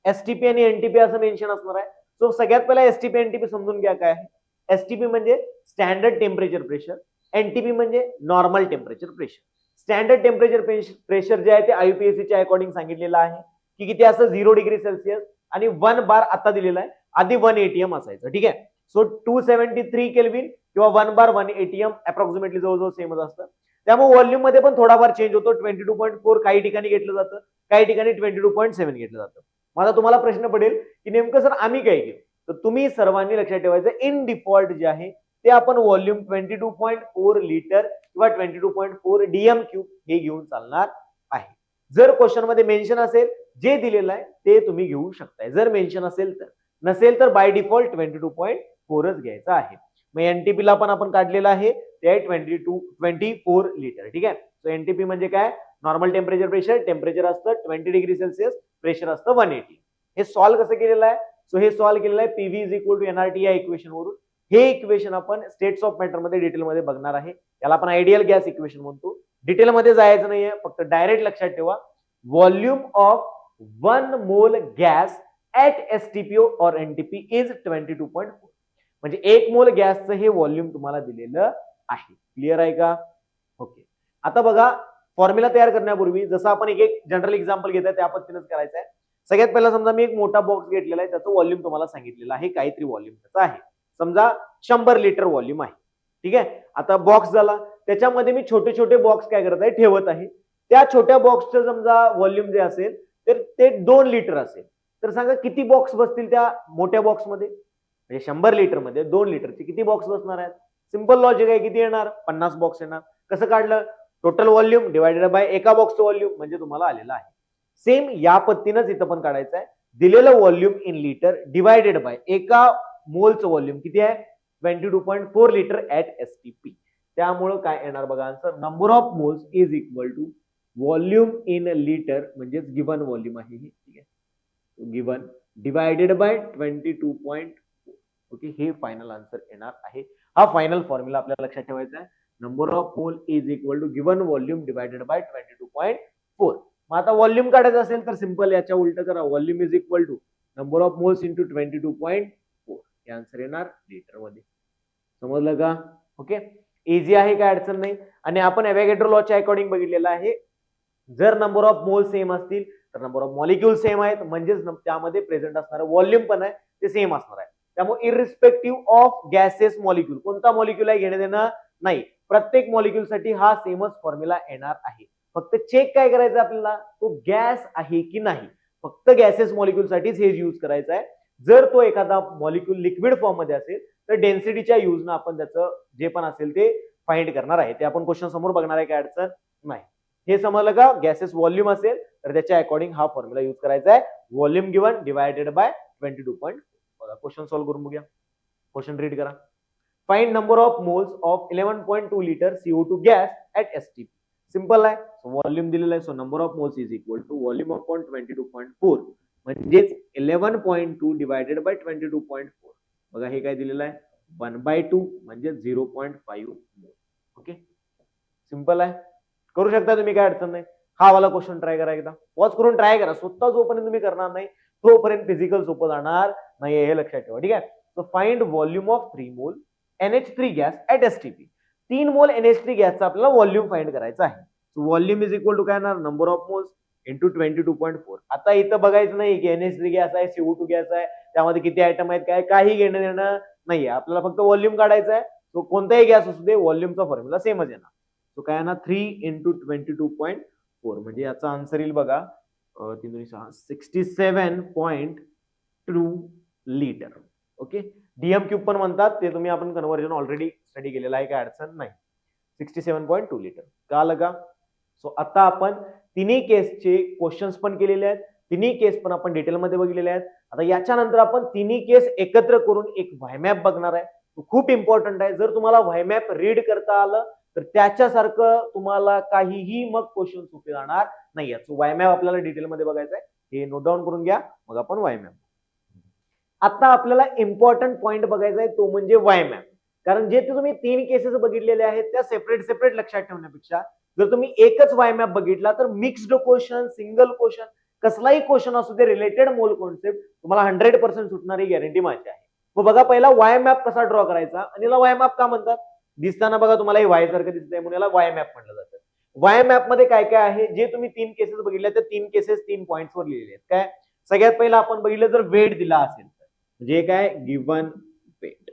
एसटीपी आणि एनटीपी असं मेन्शन असणार आहे. सो सगळ्यात पहिला एसटीपी एनटीपी समजून घ्या काय आहे. एसटीपी म्हणजे स्टँडर्ड टेम्परेचर प्रेशर. एनटीपी म्हणजे normal temperature pressure. Standard temperature pressure जे आहे ते IUPAC च्या अकॉर्डिंग सांगितलेलं आहे की किती असं 0 डिग्री सेल्सिअस आणि 1 बार आता दिलेला आहे. आधी 1 ATM असायचं. ठीक आहे सो 273 केल्विन किंवा 1 बार 1 ATM अप्रॉक्सिमेटली जवळजवळ सेमच असतं. त्यामुळे व्हॉल्यूम मध्ये पण थोडाफार चेंज होतो. 22.4 काही ठिकाणी घेतलं जातं काही ठिकाणी 22.7 घेतलं जातं. माझा तुम्हाला प्रश्न पडेल की नेमकं सर आम्ही काय घेऊ तर तुम्ही सर्वांनी लक्षात ठेवायचं इन डिफॉल्ट जे आहे ते आपण व्हॉल्यूम 22.4 लिटर किंवा 22.4 DM क्यूब हे घेऊन चालणार आहे. जर क्वेश्चन मध्ये मेन्शन असेल जे दिलेलं आहे ते तुम्ही घेऊ शकताय. जर मेन्शन असेल तर नसेल तर बाय डिफॉल्ट 22.4च घ्यायचा आहे. मग एनटीपी ला पण आपण काढलेलं आहे ते आहे 24 लिटर. ठीक आहे सो एनटीपी म्हणजे काय नॉर्मल टेम्परेचर प्रेशर. टेम्परेचर असतं 20 डिग्री सेल्सिअस प्रेशर असतं 180. हे सॉल्व्ह कसं केलेलं आहे सो हे सॉल्व्ह केलेलं आहे PV is equal to NRT या इक्वेशन वरून. हे इक्वेशन आपण स्टेट्स ऑफ मॅटर मध्ये डिटेल मध्ये बघणार आहे. याला आपण आयडियल गॅस इक्वेशन म्हणतो. डिटेल मध्ये जायचं नाहीये फक्त डायरेक्ट लक्षात ठेवा व्हॉल्यूम ऑफ 1 मोल गॅस ऍट STPO और NTP इज 22.4. म्हणजे 1 मोल गॅसचं हे व्हॉल्यूम तुम्हाला दिलेलं आहे. क्लिअर आहे का. ओके आता बघा फॉर्म्युला तयार करण्यापूर्वी जसं आपण एक जनरल एक्झाम्पल घेत आहे त्या पद्धतीनेच करायचं आहे. सगळ्यात पहिला समजा मी एक मोठा बॉक्स घेतलेला आहे त्याचं व्हॉल्यूम तुम्हाला सांगितलेलं आहे काहीतरी व्हॉल्यूम त्याचं आहे. समजा 100 लिटर व्हॉल्यूम आहे. ठीक आहे आता बॉक्स झाला त्याच्यामध्ये मी छोटे छोटे बॉक्स काय करत आहे ठेवत आहे. त्या छोट्या बॉक्सचं समजा व्हॉल्यूम जे असेल तर ते 2 लिटर असेल तर सांगा किती बॉक्स बसतील त्या मोठ्या बॉक्समध्ये म्हणजे 100 लिटर मध्ये 2 लिटरचे किती बॉक्स बसणार आहेत. सिंपल लॉजिक आहे किती येणार 50 बॉक्स येणार. कसं काढलं टोटल व्हॉल्यूम डिवायडेड बाय एका बॉक्सचं व्हॉल्यूम म्हणजे तुम्हाला आलेलं आहे. सेम या पद्धतीनेच इथं पण काढायचं आहे. दिलेलं volume in litre divided by एका मोलचं व्हॉल्यूम किती आहे 22.4 लिटर ऍट STP. त्यामुळं काय येणार बघा answer number of moles is equal to volume in litre म्हणजेच गिवन व्हॉल्यूम आहे हे. ठीक आहे गिवन डिवायडेड बाय 22.4. ओके हे फायनल आन्सर येणार आहे. हा फायनल फॉर्म्युला आपल्याला लक्षात ठेवायचा आहे. Number of mole is equal to given volume divided by 22.4. मग आता व्हॉल्यूम काढायचं असेल तर सिंपल याच्या उलट करा, volume is equal to number of moles into 22.4. हे आन्सर येणार लिटर मध्ये. समजलं का? ओके, इझी आहे, काय अडचण नाही. आणि आपण एव्होगॅड्रो लॉच्या अकॉर्डिंग बघितलेलं आहे, जर नंबर ऑफ मोल सेम असतील तर नंबर ऑफ मॉलिक्यूल सेम आहेत, म्हणजेच त्यामध्ये प्रेझेंट असणारं व्हॉल्यूम पण आहे ते सेम असणार आहे. त्यामुळे इरिस्पेक्टिव्ह ऑफ गॅसेस मॉलिक्यूल, कोणता मॉलिक्यूल आहे घेणं देणं नाही, प्रत्येक मॉलिक्यूल साठी हा सेमच फॉर्म्युला येणार आहे. फक्त चेक काय करायचं आपल्याला, तो गॅस आहे की नाही. फक्त गॅसेस मॉलिक्यूल साठीच हे यूज करायचं आहे. जर तो एखादा मॉलिक्यूल लिक्विड फॉर्म मध्ये असेल तर डेन्सिटीच्या युजनं आपण त्याचं जे पण असेल ते फाइंड करणार आहे. ते आपण क्वेश्चन समोर बघणार आहे, काय अडचण नाही. हे समजलं का? गॅसेस व्हॉल्यूम असेल तर त्याच्या अकॉर्डिंग हा फॉर्म्युला यूज करायचा आहे, व्हॉल्यूम गिवन डिवायडेड बाय 22.4. बघा क्वेश्चन सॉल्व्ह करून बघूया. क्वेश्चन रीड करा. Find number of moles of 11.2 litre CO2 gas at STP. Simple आहे, व्हॉल्यूम दिलेला आहे, so number of moles is equal to volume upon 22.4 म्हणजेच 11.2 डिवायडेड बाय 22.4. बघा हे काय दिलेलं आहे, 1/2 म्हणजे 0.5 मोल. ओके, सिंपल आहे, करू शकता तुम्ही, काय अडचण नाही. हा वाला क्वेश्चन ट्राय करा, एकदा पॉज करून ट्राय करा. स्वतः जोपर्यंत तुम्ही करणार नाही तोपर्यंत फिजिकल सोपं जाणार नाही, हे लक्षात ठेवा. ठीक आहे, सो फाइंड व्हॉल्यूम ऑफ 3 मोल NH3 गॅस ऍट STP. 3 मोल NH3 गॅसचा आपल्याला व्हॉल्यूम फाइंड करायचा आहे. So volume is equal to काय येणार, नंबर ऑफ मोल्स इंटू 22.4. आता इथं बघायचं नाही की NH3 गॅस आहे, CO2 गॅस आहे, त्यामध्ये किती आयटम आहेत, काय काही घेणं देणं नाहीये. आपल्याला फक्त व्हॉल्यूम काढायचं आहे. तो कोणताही गॅस असू दे, व्हॉल्यूमचा फॉर्म्युला सेमच येणार. तो काय येणार, 3 इंटू 22.4 म्हणजे याचा आन्सर येईल बघा 67.2 लिटर. ओके, डीएम क्यूब पण म्हणतात, ते तुम्ही आपण कन्व्हर्जन ऑलरेडी स्टडी केलेलं आहे, काय अडचण नाही. 67.2 लिटर का लगा. सो आता आपण तिन्ही केसचे क्वेश्चन्स पण केलेले आहेत, तिन्ही केस पण आपण डिटेलमध्ये बघितलेले आहेत. आता याच्यानंतर आपण तिन्ही केस एकत्र करून एक व्हायमॅप बघणार आहे. तो खूप इम्पॉर्टंट आहे. जर तुम्हाला व्हायमॅप रीड करता आलं तर त्याच्यासारखं तुम्हाला काहीही मग क्वेश्चन सोपे जाणार नाही. सो वायमॅप आपल्याला डिटेलमध्ये बघायचं आहे, हे नोट डाऊन करून घ्या, मग आपण वायमॅप. आता आपल्याला इम्पॉर्टंट पॉइंट बघायचा आहे, तो म्हणजे वायमॅप. कारण जे तुम्ही 3 केसेस बघितलेले आहेत त्या सेपरेट सेपरेट लक्षात ठेवण्यापेक्षा जर तुम्ही एकच वायमॅप बघितला तर मिक्स्ड क्वेश्चन, सिंगल क्वेश्चन, कसलाही क्वेश्चन असू दे रिलेटेड मोल कॉन्सेप्ट तुम्हाला 100% सुटणारी गॅरंटी माझी आहे. मग बघा पहिला वाय मॅप कसा ड्रॉ करायचा आणि याला वाय मॅप का म्हणतात. दिसताना बघा तुम्हाला हे वाय सारखं दिसतंय म्हणून याला वाय मॅप म्हटलं जातं. वाय मॅप मध्ये काय काय आहे, जे तुम्ही 3 केसेस बघितल्या त्या 3 केसेस 3 पॉइंट्स वर लिहिलेले आहेत. काय सगळ्यात पहिला आपण बघितलं, जर वेट दिला असेल तर म्हणजे काय, गिवन वेट,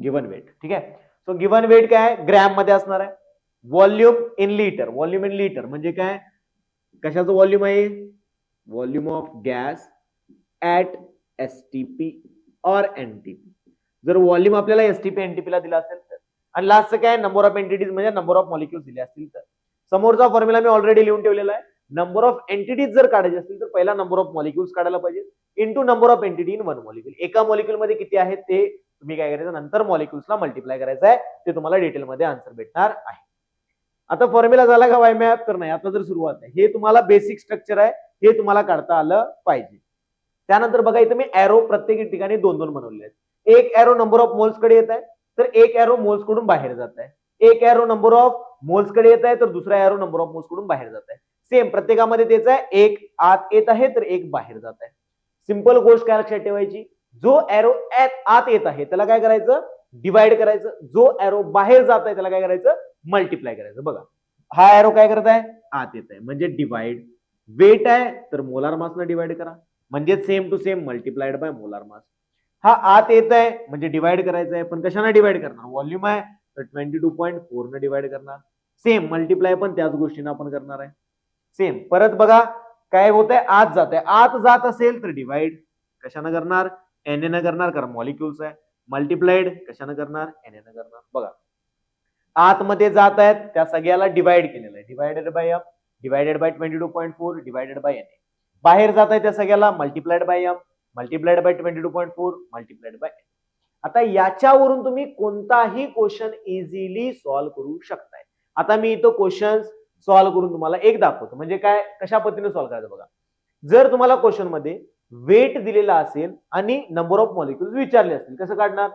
गिवन वेट. ठीक आहे, सो गिवन वेट काय ग्रॅम मध्ये असणार आहे. Volume in litre, volume in litre म्हणजे काय, कशाचं व्हॉल्यूम आहे, volume of gas at STP और NTP. जर व्हॉल्यूम आपल्याला STP NTP ला दिला असेल तर, आणि लास्ट काय नंबर ऑफ एंटिटीज म्हणजे नंबर ऑफ मॉलिक्यूल्स दिले असतील तर. समोरचा फॉर्म्युला मी ऑलरेडी लिहून ठेवलेला आहे. नंबर ऑफ एंटिटीज जर काढायचे असतील तर पहिला नंबर ऑफ मॉलिक्यूल्स काढायला पाहिजे into number of entity in one molecule. एका मॉलिक्यूल मध्ये किती आहेत ते तुम्ही काय करायचं, नंतर मॉलिक्यूल्सला मल्टिप्लाय करायचं आहे, ते तुम्हाला डिटेलमध्ये आन्सर भेटणार आहे. आता फॉर्म्युला झाला का वाय मॅप, तर नाही, आता जर सुरुवात आहे. हे तुम्हाला बेसिक स्ट्रक्चर आहे, हे तुम्हाला काढता आलं पाहिजे. त्यानंतर बघा इथे मी एरो प्रत्येक ठिकाणी 2-2 बनवले आहेत. एक एरो नंबर ऑफ मोल्स कडे येत आहे तर एक एरो मोल्स कडून बाहेर जात आहे. एक एरो नंबर ऑफ मोल्स कडे येत आहे तर दुसरा एरो नंबर ऑफ मोल्स कडून बाहेर जात आहे. सेम प्रत्येकामध्ये तेच आहे, एक आत येत आहे तर एक बाहेर जात आहे. सिंपल गोष्ट काय लक्षात ठेवायची, जो एरो आत येत आहे त्याला काय करायचं, डिवाइड करायचं. जो एरो बाहेर जात आहे त्याला काय करायचं, मल्टिप्लाय करायचं. बघा हा एरो काय करत आहे, आत येत आहे म्हणजे डिवाइड. वेट आहे तर मोलार मास न डिवाइड करा म्हणजे same to same multiplied by molar mass. हा आत येत आहे म्हणजे डिवाइड करायचं आहे, पण कशाने डिवाइड करणार, व्हॉल्यूम आहे तर 22.4 न डिवाइड करणार. सेम मल्टिप्लाय पण त्याच गोष्टीने आपण करणार आहे. सेम परत बघा काय होत आहे, आत जात आहे. आत जात असेल तर डिवाइड कशाने करणार, एन न करणार कारण मॉलिक्युल्स आहे. मल्टिप्लाइड कशाने करणार, एन न करणार. बघा आतमध्ये जात आहेत त्या सगळ्याला डिवाइड केलेलं आहे, divided by M divided by 22.4 divided by N. बाहेर जात आहे त्या सगळ्याला multiplied by M multiplied by 22.4 multiplied by N. आता याच्यावरून तुम्ही कोणताही क्वेश्चन इझिली सॉल्व्ह करू शकताय. आता मी इथं क्वेश्चन सॉल्व्ह करून तुम्हाला एक दाखवतो, म्हणजे काय कशा पद्धतीने सॉल्व्ह करायचं बघा. जर तुम्हाला क्वेश्चन मध्ये वेट दिलेला असेल आणि नंबर ऑफ मॉलिक्युल्स विचारले असतील, कसं काढणार,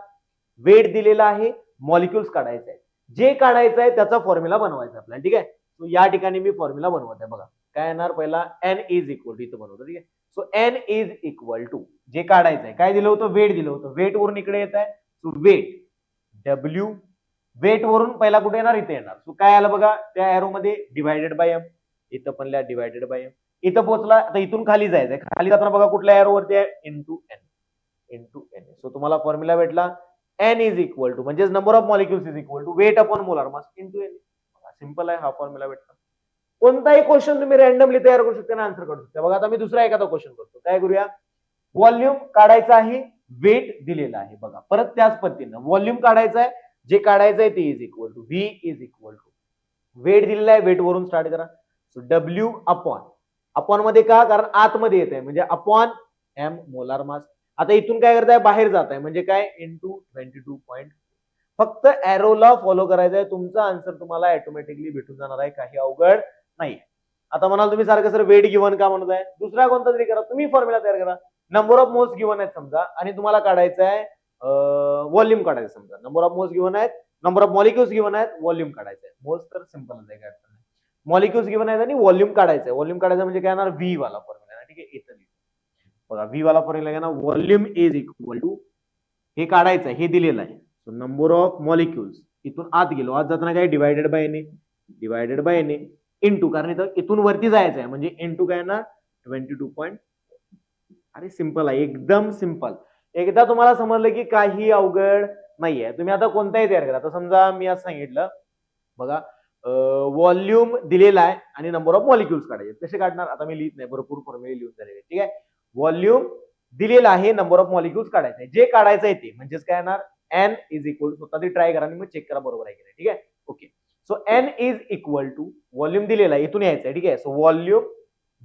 वेट दिलेला आहे, मॉलिक्युल्स काढायचे आहे, जे काढायचं आहे त्याचा फॉर्म्युला बनवायचा आपल्याला. ठीक आहे, सो या ठिकाणी मी फॉर्म्युला बनवत आहे. बघा काय येणार, पहिला एन इज इक्वल टू, इथं बनवतो. ठीक आहे. So N is equal to, जे काढायचं आहे काय दिलं होतं, वेट दिलं होतं. वेट वरून इकडे येत आहे. सो वेट डब्ल्यू, वेट वरून पहिला कुठे येणार, इथे येणार. सो काय आलं बघा, त्या एरो मध्ये डिवायडेड बाय एम, इथं पण लिहा डिवायडेड बाय एम. इथं पोहोचला, आता इथून खाली जायचंय. खाली जाताना बघा कुठल्या एरो वरती आहे, into N, into N. So तुम्हाला फॉर्म्युला भेटला एन इज इक्वल टू, म्हणजेच number of molecules is equal to weight upon molar mass into N. Simple आहे, हा फॉर्म्युला भेटला. कोणताही क्वेश्चन तुम्ही रॅन्डमली तयार करू शकता ना, आन्सर करू शकता. बघा आता मी दुसरा एखादा क्वेश्चन करतो. काय करूया, व्हॉल्यूम काढायचा आहे, वेट दिलेला आहे. बघा परत त्याच पद्धतीनं व्हॉल्यूम काढायचं आहे, जे काढायचं आहे ते is equal to V is equal to weight दिलेला आहे, वेट वरून स्टार्ट करा. सो डब्ल्यू अपॉन, अपॉन मध्ये का, कारण आतमध्ये येत आहे म्हणजे अपॉन एम मोलार मास. आता इथून काय करताय, बाहेर जात आहे म्हणजे काय, इंटू 22. फक्त एरोला फॉलो करायचं आहे, तुमचा आन्सर तुम्हाला ऑटोमॅटिकली भेटून जाणार आहे, काही अवघड नाही. आता म्हणाल तुम्ही सारखं सर वेट गिव्हन का म्हणत आहे, दुसरा कोणता तरी करा, तुम्ही फॉर्म्युला तयार करा. नंबर ऑफ मोल्स गिव्हन आहेत समजा, आणि तुम्हाला काढायचं आहे व्हॉल्यूम काढायचं. समजा नंबर ऑफ मोल्स गिव्हन आहेत, नंबर ऑफ मॉलिक्युल्स गिव्हन आहेत, व्हॉल्यूम काढायचं आहे. मोल्स तर सिंपलच आहे, काय अडचण नाही. मॉलिक्युल्स गिव्हन आहेत आणि व्हॉल्यूम काढायचं आहे. व्हॉल्यूम काढायचं म्हणजे काय येणार, व्ही वाला फॉर्म्युला. ठीक आहे, इथं बघा व्ही वाला फॉर्म्युला आहे ना, व्हॉल्यूम इज इक्वल टू, हे काढायचं आहे, हे दिलेलं आहे. सो नंबर ऑफ मॉलिक्युल्स, इथून आत गेलो, आत जाताना काय, divided by N, divided by N into, कारण इथून वरती जायचं आहे म्हणजे इंटू काय ना 22. अरे सिंपल आहे, एकदम सिंपल. एकदा तुम्हाला समजलं की काही अवघड नाहीये. तुम्ही आता कोणताही तयार करा. आता समजा मी असं सांगितलं बघा, व्हॉल्यूम दिलेला आहे आणि नंबर ऑफ मॉलिक्युल्स काढायचे. कसे काढणार, आता मी लिहित नाही, भरपूर फॉर्म्युले लिहून झालेले. ठीक आहे, व्हॉल्यूम दिलेला आहे, नंबर ऑफ मॉलिक्युल्स काढायचे आहे. जे काढायचं आहे ते म्हणजेच काय येणार, एन इज इक्वल टू, स्वतः ट्राय करा आणि मग चेक करा बरोबर आहे की नाही. ठीक आहे, okay. So N is equal to, volume दिलेला आहे, इथून यायचं आहे. ठीक आहे, so volume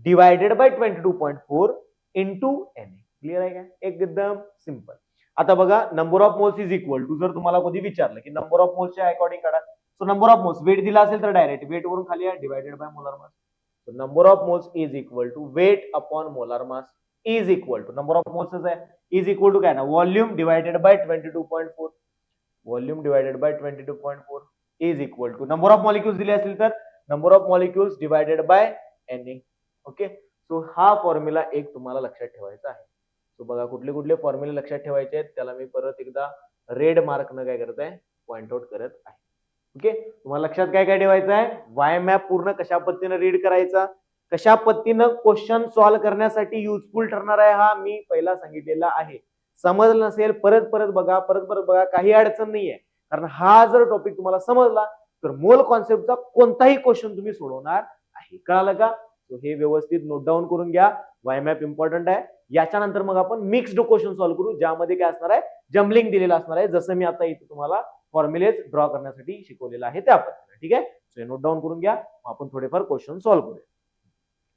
divided by 22.4 into N. Clear आहे का, एकदम सिंपल. आता बघा number of moles is equal to, जर तुम्हाला कधी विचारलं की नंबर ऑफ मोल्सच्या अकॉर्डिंग काढा, so number of moles, weight दिला असेल तर डायरेक्ट वेट वरून खाली आहे, divided by molar mass. So number of moles is equal to weight upon molar mass is equal to, number of moles आहे, इज इक्वल टू काय ना, volume divided by 22.4, volume divided by 22.4 is equal to, number of molecules दिले असेल तर number of molecules divided by N. Okay, so हा फॉर्म्युला एक तुम्हाला लक्षात ठेवायचा आहे. सो बघा कुठले कुठले फॉर्म्युले लक्षात ठेवायचे आहेत, त्याला मी परत एकदा रेड मार्क न काय करत आहे, पॉइंट आउट करत आहे. ओके, तुम्हाला लक्षात काय काय ठेवायचं आहे, वाय मॅप पूर्ण कशा पद्धतीने रीड करायचा, कशा पद्धतीनं क्वेश्चन सॉल्व्ह करण्यासाठी युजफुल ठरणार आहे, हा मी पहिला सांगितलेला आहे. समजलं नसेल परत परत बघा, परत परत बघा, काही अडचण नाहीये. कारण हा जर टॉपिक तुम्हाला समजला तर मोल कॉन्सेप्टचा कोणताही क्वेश्चन तुम्ही सोडवणार आहे. कळालं का, हे व्यवस्थित नोट डाऊन करून घ्या. वाय मॅप इम्पॉर्टंट आहे. याच्यानंतर मग आपण मिक्स्ड क्वेश्चन सॉल्व्ह करू, ज्यामध्ये काय असणार आहे, जम्बलिंग दिलेलं असणार आहे, जसं मी आता इथे तुम्हाला फॉर्म्युलेज ड्रॉ करण्यासाठी शिकवलेलं आहे त्या पद्धतीने. ठीक आहे, सो नोट डाऊन करून घ्या, आपण थोडेफार क्वेश्चन सॉल्व्ह करूया.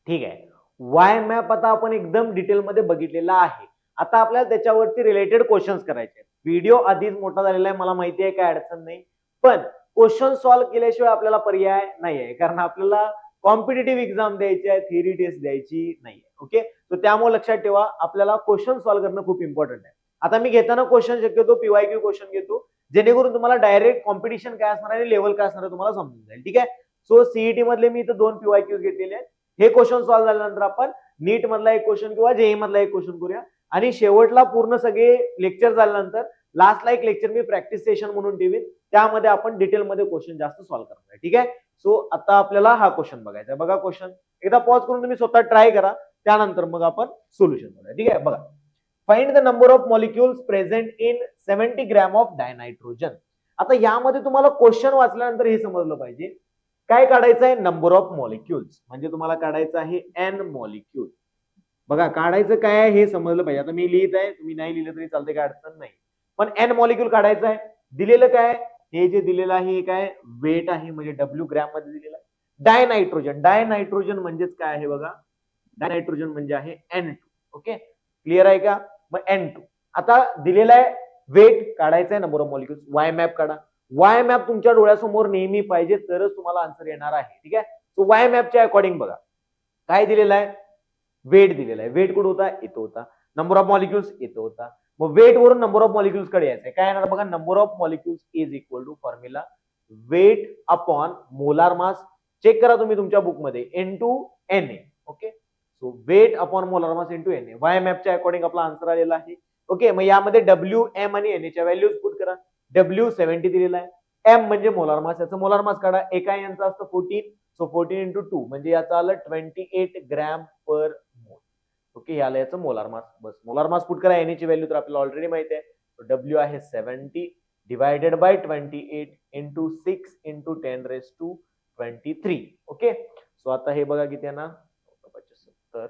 ठीक आहे, वाय मॅप आता आपण एकदम डिटेलमध्ये बघितलेला आहे. आता आपल्याला त्याच्यावरती रिलेटेड क्वेश्चन्स करायचे आहेत. व्हिडिओ आधीच मोठा झालेला आहे, मला माहिती आहे, काय अडचण नाही, पण क्वेश्चन सॉल्व्ह केल्याशिवाय आपल्याला पर्याय नाही आहे, कारण आपल्याला कॉम्पिटेटिव्ह एक्झाम द्यायची आहे, थिअरी टेस्ट द्यायची नाही. ओके, तर त्यामुळे लक्षात ठेवा, आपल्याला क्वेश्चन सॉल्व्ह करणं खूप इम्पॉर्टंट आहे. आता मी घेताना क्वेश्चन शक्यतो पीवायक्यू क्वेश्चन घेतो, जेणेकरून तुम्हाला डायरेक्ट कॉम्पिटिशन काय असणार आहे, लेवल काय असणार आहे तुम्हाला समजून जाईल. ठीक आहे, सो सीईटी मधले मी इथं 2 पीवायक्यूज घेतलेले आहेत. हे क्वेश्चन सॉल्व्ह झाल्यानंतर आपण नीट मधला एक क्वेश्चन किंवा जेई मधला एक क्वेश्चन करूया, आणि शेवटला पूर्ण सगळे लेक्चर झाल्यानंतर लास्टला एक लेक्चर मी प्रॅक्टिस सेशन म्हणून ठेवीन, त्यामध्ये आपण डिटेलमध्ये क्वेश्चन जास्त सॉल्व्ह करणार आहे. ठीक आहे, सो आता आपल्याला हा क्वेश्चन बघायचा आहे. बघा क्वेश्चन एकदा पॉज करून तुम्ही स्वतः ट्राय करा, त्यानंतर मग आपण सोल्युशन करूया. ठीक आहे, बघा, find the number of molecules present in 70 gram of dinitrogen. आता यामध्ये तुम्हाला क्वेश्चन वाचल्यानंतर हे समजलं पाहिजे काय काढायचं आहे, नंबर ऑफ मॉलिक्युल्स, म्हणजे तुम्हाला काढायचं आहे एन मॉलिक्युल. बघा काढायचं काय आहे हे समजलं पाहिजे. आता मी लिहित आहे, तुम्ही नाही लिहिलं तरी चालते, काय अडचण नाही, पण एन मॉलिक्युल काढायचं आहे. दिलेलं काय, हे जे दिलेलं आहे हे काय, वेट आहे, म्हणजे डब्ल्यू ग्रॅम मध्ये दिलेलं आहे. डायनायट्रोजन, डायनायट्रोजन म्हणजेच काय आहे बघा, डायनायट्रोजन म्हणजे आहे N2. ओके, क्लिअर आहे का, मग N2. आता दिलेला आहे वेट, काढायचं आहे number of molecules. Y map काढा. वाय मॅप तुमच्या डोळ्यासमोर नेहमी पाहिजे, तरच तुम्हाला आन्सर येणार आहे. ठीक आहे, सो वाय मॅपच्या अकॉर्डिंग बघा काय दिलेलं आहे, वेट दिलेला आहे. वेट कुठे होता, इथं होता. नंबर ऑफ मॉलिक्युल्स इथं होता. मग वेट वरून नंबर ऑफ मॉलिक्युल्स कडे यायचंय. काय येणार बघा, number of molecules is equal to formula weight upon molar mass check करा तुम्ही तुमच्या बुकमध्ये N2Na. Okay, so weight upon molar mass into Na. वाय मॅपच्या अकॉर्डिंग आपला आन्सर आलेला आहे. ओके, मग यामध्ये WM आणि Na च्या व्हॅल्यूज पुट करा. W 70 दिलेला आहे, M म्हणजे मोलार मास, याचं मोलार मास काढा. एका यांचं असतं 14, सो 14 इंटू 2 म्हणजे याचं आलं 28 ग्रॅम पर मोल. ओके, याला याचं मोलार मास. बस मोलार मास पुट करा. Na ची व्हॅल्यू तर आपल्याला ऑलरेडी माहिती आहे. W आहे 70 divided by 28 into 6 into 10⁻23. Okay, so आता हे बघा किती आहे ना, 75,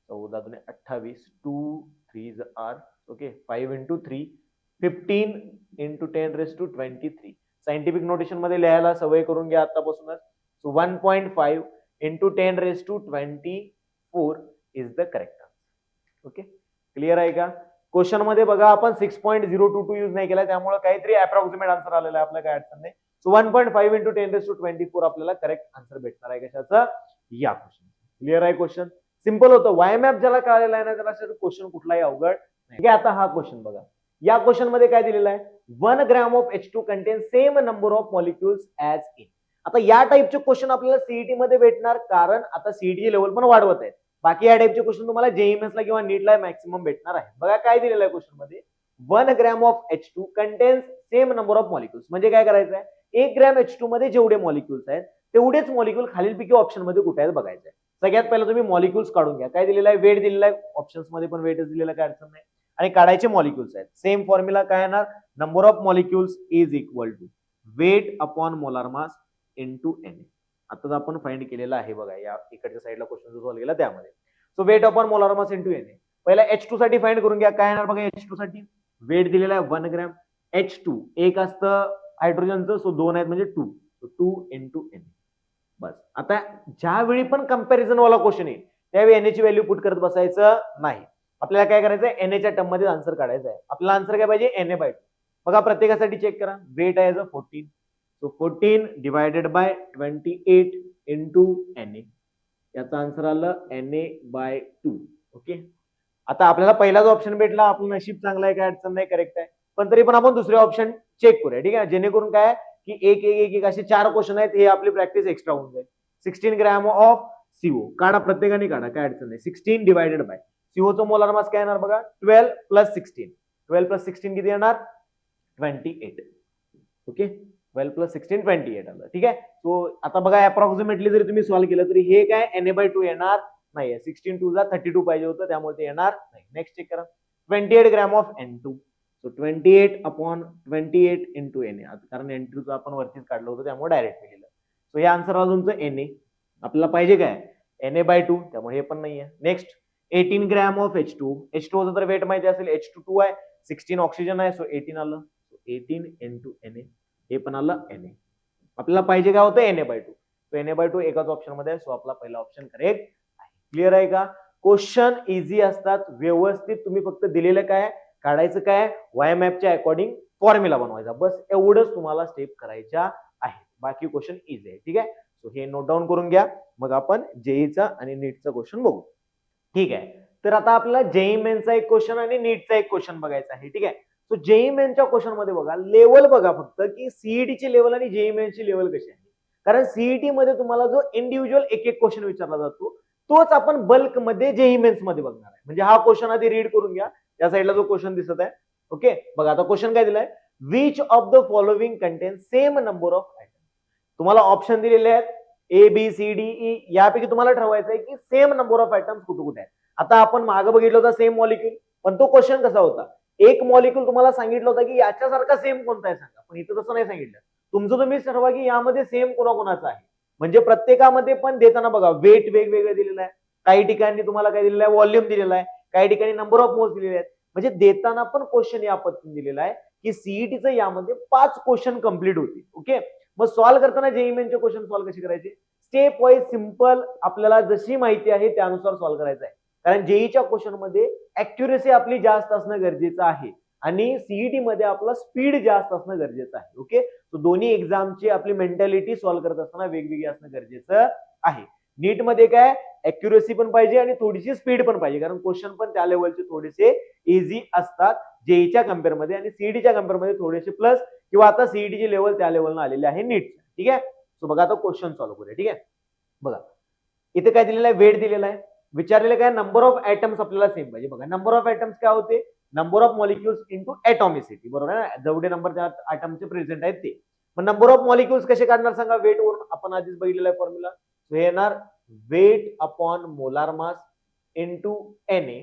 14 दुने 28, 2 3 आर. Okay, 5 into 3 15 into 10⁻23. Scientific notation मध्ये लिहायला सवय करून घ्या आतापासूनच. So 1.5 into 10⁻24 is the correct answer. Okay, clear आहे का? क्वेश्चन मध्ये बघा आपण 6.022 यूज नाही केला, त्यामुळे काहीतरी अप्रॉक्सिमेट आन्सर आलेला आहे, आपल्याला काय अडचण नाही. सो 1.5 इंटू 10⁻24 आपल्याला करेक्ट आन्सर भेटणार आहे कशाचा, या क्वेश्चन. क्लिअर आहे क्वेश्चन? सिंपल होतं. वाय मॅप ज्याला कळालेला आहे ना त्याला क्वेश्चन कुठलाही अवघड नाही. आता हा क्वेश्चन बघा. या क्वेश्चन मध्ये काय दिलेलं आहे, 1 gram of H2 content same number of molecules as in. आता या टाईपचे क्वेश्चन आपल्याला सीईटी मध्ये भेटणार, कारण आता सीईटी लेवल पण वाढवत आहेत. बाकी या टाईपचे क्वेश्चन तुम्हाला JEMS ला किंवा नीटला मॅक्सिमम भेटणार आहे. बघा काय दिलेलं आहे क्वेश्चन मध्ये, 1 gram of H2 contains same number of molecules. म्हणजे काय करायचं आहे, 1 ग्रॅम H2 मध्ये जेवढे मॉलिक्युल्स आहेत तेवढेच मॉलिक्युल खालीलपैकी ऑप्शन मध्ये कुठे आहेत बघायचं आहे. सगळ्यात पहिला तुम्ही मॉलिक्युल्स काढून घ्या. काय दिलेलं आहे, वेट दिलेला आहे, ऑप्शन्स मध्ये पण वेटच दिलेला, काय अडचण नाही. आणि काढायचे मॉलिक्युल्स आहेत. सेम फॉर्म्युला काय येणार, number of molecules is equal to weight upon molar mass into Na. आता आपण फाइंड केलेला आहे बघा, या इकडच्या साईडला क्वेश्चन जो सॉल्व्ह केला त्यामध्ये. So weight upon molar mass into Na. पहिला H2 साठी फाइंड करून घ्या. काय येणार बघा, H2 साठी वेट दिलेला आहे 1 ग्रॅम. H2 एक असतं हायड्रोजनचं, सो 2 आहेत म्हणजे 2, सो 2 इंटू Na. बस. आता ज्यावेळी पण कंपॅरिझन वाला क्वेश्चन आहे त्यावेळी Na ची व्हॅल्यू पुट करत बसायचं नाही. आपल्याला काय करायचंय, Na च्या टर्म मध्ये आन्सर काढायचा आहे. आपल्याला आन्सर काय पाहिजे, Na/2. बघा प्रत्येकासाठी चेक करा. वेट आहे 14, so 14 divided by 28 into Na. याचा आन्सर आलं Na/2. ओके, आता आपल्याला पहिला जो ऑप्शन भेटला, आपलं नशीब चांगलं आहे, काय अडचण नाही, करेक्ट आहे. पण तरी पण आपण दुसरे ऑप्शन चेक करूया, ठीक आहे, जेणेकरून काय की एक एक एक असे 4 क्वेश्चन आहेत, हे आपली प्रॅक्टिस एक्स्ट्रा होऊन जाईल. 16 ग्रॅम ऑफ CO काढा, प्रत्येकाने काढा, काय अडचण नाही. 16 डिवायडेड बाय CO चं मोलार मास काय येणार बघा, 12 प्लस 16. 12 प्लस 16 किती येणार, 28. ओके, 12 प्लस 16 28 आलं, ठीक आहे. सो आता बघा अप्रॉक्सिमेटली जरी तुम्ही सॉल्व्ह केलं तरी हे काय Na/2 येणार नाहीये. 16 2 32 पाहिजे होतं, त्यामुळे ते येणार नाही. नेक्स्ट चेक करा. 28 gram of N2, so 28 upon 28 into Na. कारण N2 आपण वरतीच काढलं होतं त्यामुळे डायरेक्ट लिहिलं. सो हे आन्सर आलं तुमचं Na. आपल्याला पाहिजे काय, Na/2, त्यामुळे हे पण नाहीये. Next 18 gram of H2. H2 तर वेट माहिती असेल, H2 2 आहे, 16 ऑक्सिजन आहे, सो 18 आलं. 18 इंटू Na, हे पण आलं Na. आपल्याला पाहिजे काय होतं, Na/2. सो Na/2 एकाच ऑप्शन मध्ये आहे, सो आपला पहिला ऑप्शन करेक्ट आहे. क्लिअर आहे का? क्वेश्चन इझी असतात, व्यवस्थित तुम्ही फक्त दिलेलं काय काढायचं, काय वाय मॅपच्या अकॉर्डिंग फॉर्म्युला बनवायचा, बस एवढंच तुम्हाला स्टेप करायच्या आहे. बाकी क्वेश्चन इझी आहे, ठीक आहे. सो हे नोट डाऊन करून घ्या, मग आपण जेईचा आणि नीटचा क्वेश्चन बघू. ठीक आहे, तर आता आपल्याला जेई मेनचा एक क्वेश्चन आणि नीटचा एक क्वेश्चन बघायचा आहे, ठीक आहे. सो जेई मेनच्या क्वेश्चन मध्ये बघा, लेवल बघा फक्त की सीईटी ची लेवल आणि जेई मेनची लेवल कशी आहे. कारण सीईटी मध्ये तुम्हाला जो इंडिव्हिज्युअल एक एक क्वेश्चन विचारला जातो तोच आपण बल्क मध्ये जेई मेन्स मध्ये बघणार आहे. म्हणजे हा क्वेश्चन आधी रीड करून घ्या, या साईडला जो क्वेश्चन दिसत आहे. ओके, बघा आता क्वेश्चन काय दिलाय, which of the following content same number of item. तुम्हाला ऑप्शन दिलेले आहेत ABCDE, यापैकी तुम्हाला ठरवायचं आहे की सेम नंबर ऑफ आयटम्स कुठे कुठे आहेत. आता आपण मागे बघितलं होतं सेम मॉलिक्युल, पण तो क्वेश्चन कसा होता, एक मॉलिक्युल तुम्हाला सांगितलं होतं की याच्यासारखा सेम कोणता आहे सांगा, पण इथं तसं नाही सांगितलं. तुमचं तुम्हीच ठरवा की यामध्ये सेम कोणाकोणाचा आहे. म्हणजे प्रत्येकामध्ये पण देताना बघा वेट वेगवेगळे दिलेलं आहे, काही ठिकाणी तुम्हाला काय दिलेलं आहे, व्हॉल्यूम दिलेला आहे, काही ठिकाणी नंबर ऑफ मोल्स दिलेले आहेत. म्हणजे देताना पण क्वेश्चन या पद्धतीने दिलेला आहे की सीईटीचं यामध्ये 5 क्वेश्चन कंप्लीट होतील. ओके, मग सॉल्व्ह करताना जेई मेनचे क्वेश्चन सॉल्व्ह कसे करायचे, स्टेप वाईज सिंपल, आपल्याला जशी माहिती आहे त्यानुसार सॉल्व्ह करायचं आहे. कारण जेईच्या क्वेश्चन मध्ये ऍक्युरेसी आपली जास्त असणं गरजेचं आहे आणि सीईटी मध्ये आपला स्पीड जास्त असणं गरजेचं आहे. ओके, सो दोन्ही एक्झामची आपली मेंटॅलिटी सॉल्व्ह करत असताना वेगवेगळी असणं गरजेचं आहे. नीट मध्ये काय ऍक्युरेसी पण पाहिजे आणि थोडीशी स्पीड पण पाहिजे, कारण क्वेश्चन पण त्या लेवलचे थोडेसे इझी असतात जेईच्या कम्पेअर मध्ये, आणि सीईटीच्या कम्पेअर मध्ये थोडेसे प्लस, किंवा आता सीईटीची लेवल त्या लेवलला आलेली आहे नीट. ठीक आहे, सो बघा आता क्वेश्चन सॉल्व्ह करूया. ठीक आहे, बघा इथे काय दिलेलं आहे, वेट दिलेला आहे, विचारलेलं काय, नंबर ऑफ ऍटम्स आपल्याला सेम पाहिजे. बघा नंबर ऑफ ऍटम्स काय होते, नंबर ऑफ मॉलिक्युल्स इंटू ऍटॉमिसिटी, बरोबर आहे ना, जेवढे नंबर त्या ऍटमचे प्रेझेंट आहेत ते. मग नंबर ऑफ मॉलिक्युल्स कसे काढणार सांगा, वेट वरून आपण आधीच बघितलेला आहे फॉर्म्युला. हे येणार weight upon molar mass into Na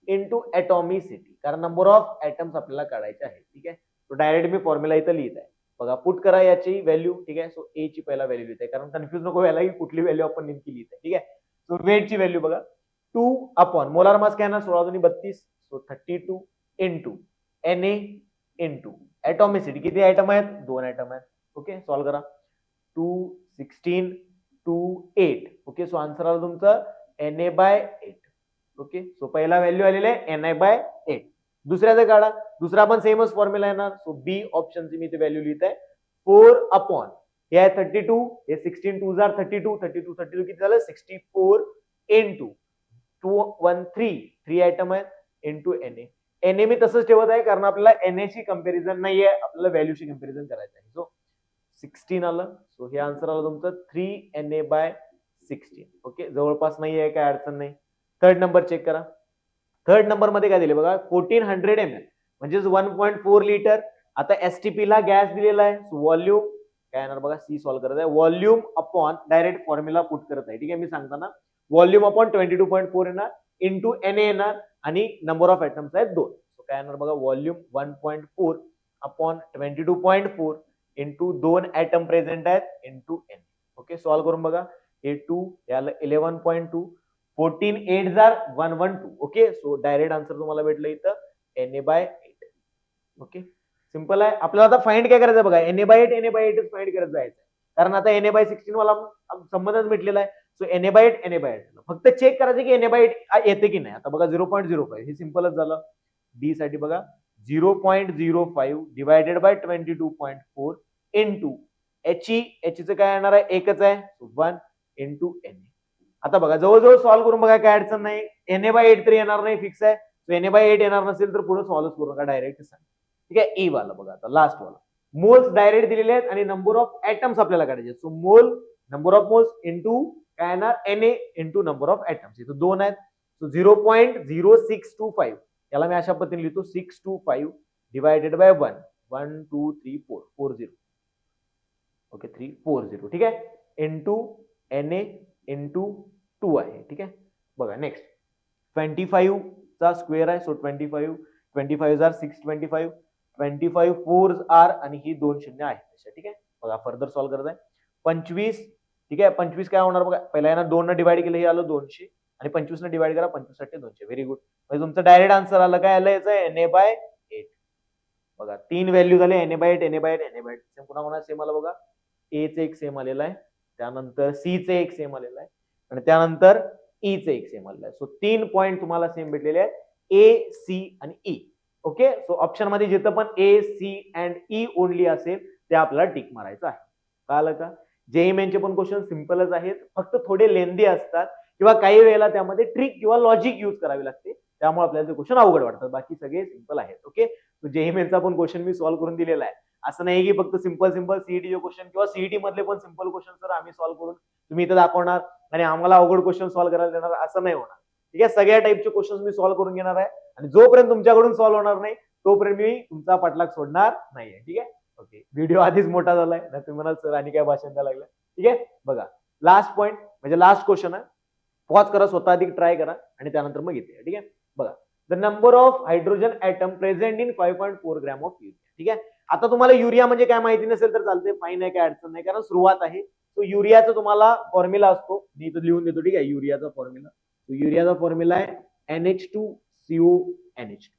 into atomicity, कारण नंबर ऑफ ऍटम्स आपल्याला काढायचे आहे. ठीक आहे, तो डायरेक्ट मी फॉर्म्युला इथं लिहित आहे. बघा पुट करा याची व्हॅल्यू. ठीक आहे, सो ए ची पहिला व्हॅल्यू लिहित आहे, कारण कन्फ्युज नको व्हायला की कुठली व्हॅल्यू आपण नेमकी लिहित आहे. ठीक आहे, सो वेटची व्हॅल्यू बघा 2 अपॉन मोलार मास काय ना 16×32, सो 32 इंटू Na इंटू ऍटॉमिसिटी, किती आयटम आहेत, 2 आयटम आहेत. ओके, सॉल्व करा. 2 16 2 8. ओके, सो आन्सर आला तुमचं Na/8. ओके, सो पहिला व्हॅल्यू आलेला आहे Na/8. दुसऱ्याचं काढा, दुसरा पण सेमच फॉर्म्युला येणार. सो बी ऑप्शनची मी इथे व्हॅल्यू लिहित आहे 4 अपॉन हे आहे 32, हे 16 2 जार 32, 32 32 किती झालं 64 इंटू 213 3 आयटम आहेत इंटू Na. Na मी तसंच ठेवत आहे कारण आपल्याला Na ची कंपॅरिझन नाहीये, आपल्याला व्हॅल्यूची कंपॅरिझन करायचं आहे. सो 16 आलं, सो हे आन्सर आलं तुमचं 3 Na/16. ओके, जवळपास नाही आहे, काय अडचण नाही. थर्ड नंबर चेक करा. थर्ड नंबर मध्ये काय दिले बघा 1400 ml म्हणजेच 1.4 लिटर. आता एसटीपी ला गॅस दिलेला आहे, व्हॉल्यूम काय येणार बघा, सी सॉल्व्ह करत आहे, volume upon direct formula put करत आहे. ठीक आहे, मी सांगताना व्हॉल्यूम अपॉन 22.4 येणार इंटू Na येणार आणि नंबर ऑफ ऍटम्स आहेत 2. सो काय येणार बघा, volume 1.4 upon 22.4 into 2 atom present आहेत इंटू Na. ओके, सॉल्व्ह करून बघा, हे 2 याला 11.2 14 8 जार 112. ओके, सो डायरेक्ट आन्सर तुम्हाला भेटलं इथं Na/8. ओके, सिंपल आहे. आपल्याला आता फाइंड काय करायचं बघा, Na/8 Na/8 फाइंड करत जायचं, कारण आता Na/16 मला संबंधच भेटलेला आहे. सो Na/8 Na/8 फक्त चेक करायचं की Na/8 येते की नाही. आता बघा 0.05 हे सिंपलच झालं. डी साठी बघा 0.05 डिवायडेड बाय 22.4 इंटू चं काय येणार आहे, एकच आहे 1 इंटू Na. आता बघा जवळजवळ सॉल्व्ह करून बघा, काय अडचण नाही. Na/8 तरी येणार नाही, फिक्स आहे. Na/8 येणार नसेल तर पुढे सॉल्व्ह करू नका, डायरेक्ट सांग. ठीक आहे, ई वाला बघा, आता लास्ट वाला मोल्स डायरेक्ट दिलेले आहेत आणि नंबर ऑफ ऍटम्स आपल्याला काढायचे. सो मोल नंबर ऑफ मोल्स इंटू काय येणार Na into number of atoms, इथं 2 आहेत. सो 0.0625 याला मी अशा पद्धतीने लिहितो 625 डिवायडेड बाय 1 1 2 3 4 40. ओके 340. ठीक आहे, इंटू Na इंटू 2 आहे. ठीक आहे, बघा नेक्स्ट 25 चा स्क्वेअर आहे. सो 25 जार 625 25 4 आर आणि ही 2 शून्य आहे. ठीक आहे, बघा फर्दर सॉल्व्ह करत आहे. 25. ठीक आहे, 25 काय होणार बघा, पहिला यांना 2 न डिवाइड केलं, हे आलं 200 आणि 25 न डिवाइड करा, 25 साठी 200. व्हेरी गुड, म्हणजे तुमचं डायरेक्ट आन्सर आलं, काय आलं याचं Na/8. बघा 3 व्हॅल्यू झाले Na/8 Na/8 सेम. पुन्हा सेम आलं बघा, ए चे एक सेम आलेलं आहे, त्यानंतर सी चे एक सेम आलेलं आहे आणि त्यानंतर ई चे एक सेम आलेलं आहे. सो 3 पॉईंट तुम्हाला सेम भेटलेले आहेत, ए सी आणि ई. ओके, सो ऑप्शन मध्ये जिथं पण ए सी अँड ई ओनली असेल ते आपल्याला टिक मारायचं आहे. कळलं का? जेई मेनचे पण क्वेश्चन सिंपलच आहेत, फक्त थोडे लेंदी असतात किंवा काही वेळेला त्यामध्ये ट्रिक किंवा लॉजिक युज करावी लागते, त्यामुळे आपल्याला ते क्वेश्चन अवघड वाटतात. बाकी सगळे सिंपल आहेत. ओके, जेई मेनचा पण क्वेश्चन मी सॉल्व्ह करून दिलेला आहे. असं नाही की फक्त सिंपल सीईटीचे क्वेश्चन किंवा सीईटी मधले पण सिंपल क्वेश्चन सर आम्ही सॉल्व्ह करून तुम्ही इथं दाखवणार आणि आम्हाला अवघड क्वेश्चन सॉल्व्ह करायला देणार, असं नाही होणार. ठीक आहे, सगळ्या टाईपचे क्वेश्चन मी सॉल्व्ह करून घेणार आहे आणि जोपर्यंत तुमच्याकडून सॉल्व्ह होणार नाही तोपर्यंत मी तुमचा पाठलाग सोडणार नाहीये. ठीक आहे, ओके, व्हिडिओ आधीच मोठा झालाय ना, तुम्ही म्हणाल सर आणि काय भाषण द्यायला लागलं. ठीक आहे, बघा लास्ट पॉईंट म्हणजे लास्ट क्वेश्चन आहे, पॉज करा, स्वतः आधी ट्राय करा आणि त्यानंतर मग येते. ठीक आहे, बघा the number of hydrogen atom present in 5.4 gram of urea. ठीक आहे, आता तुम्हाला युरिया म्हणजे काय माहिती नसेल तर चालते, फाईन आहे, काय अडचण नाही, कारण सुरुवात आहे. तो युरियाचा तुम्हाला फॉर्म्युला असतो, मी इथं लिहून देतो. ठीक आहे, युरियाचा फॉर्म्युला, युरियाचा फॉर्म्युला आहे NH2CONH2.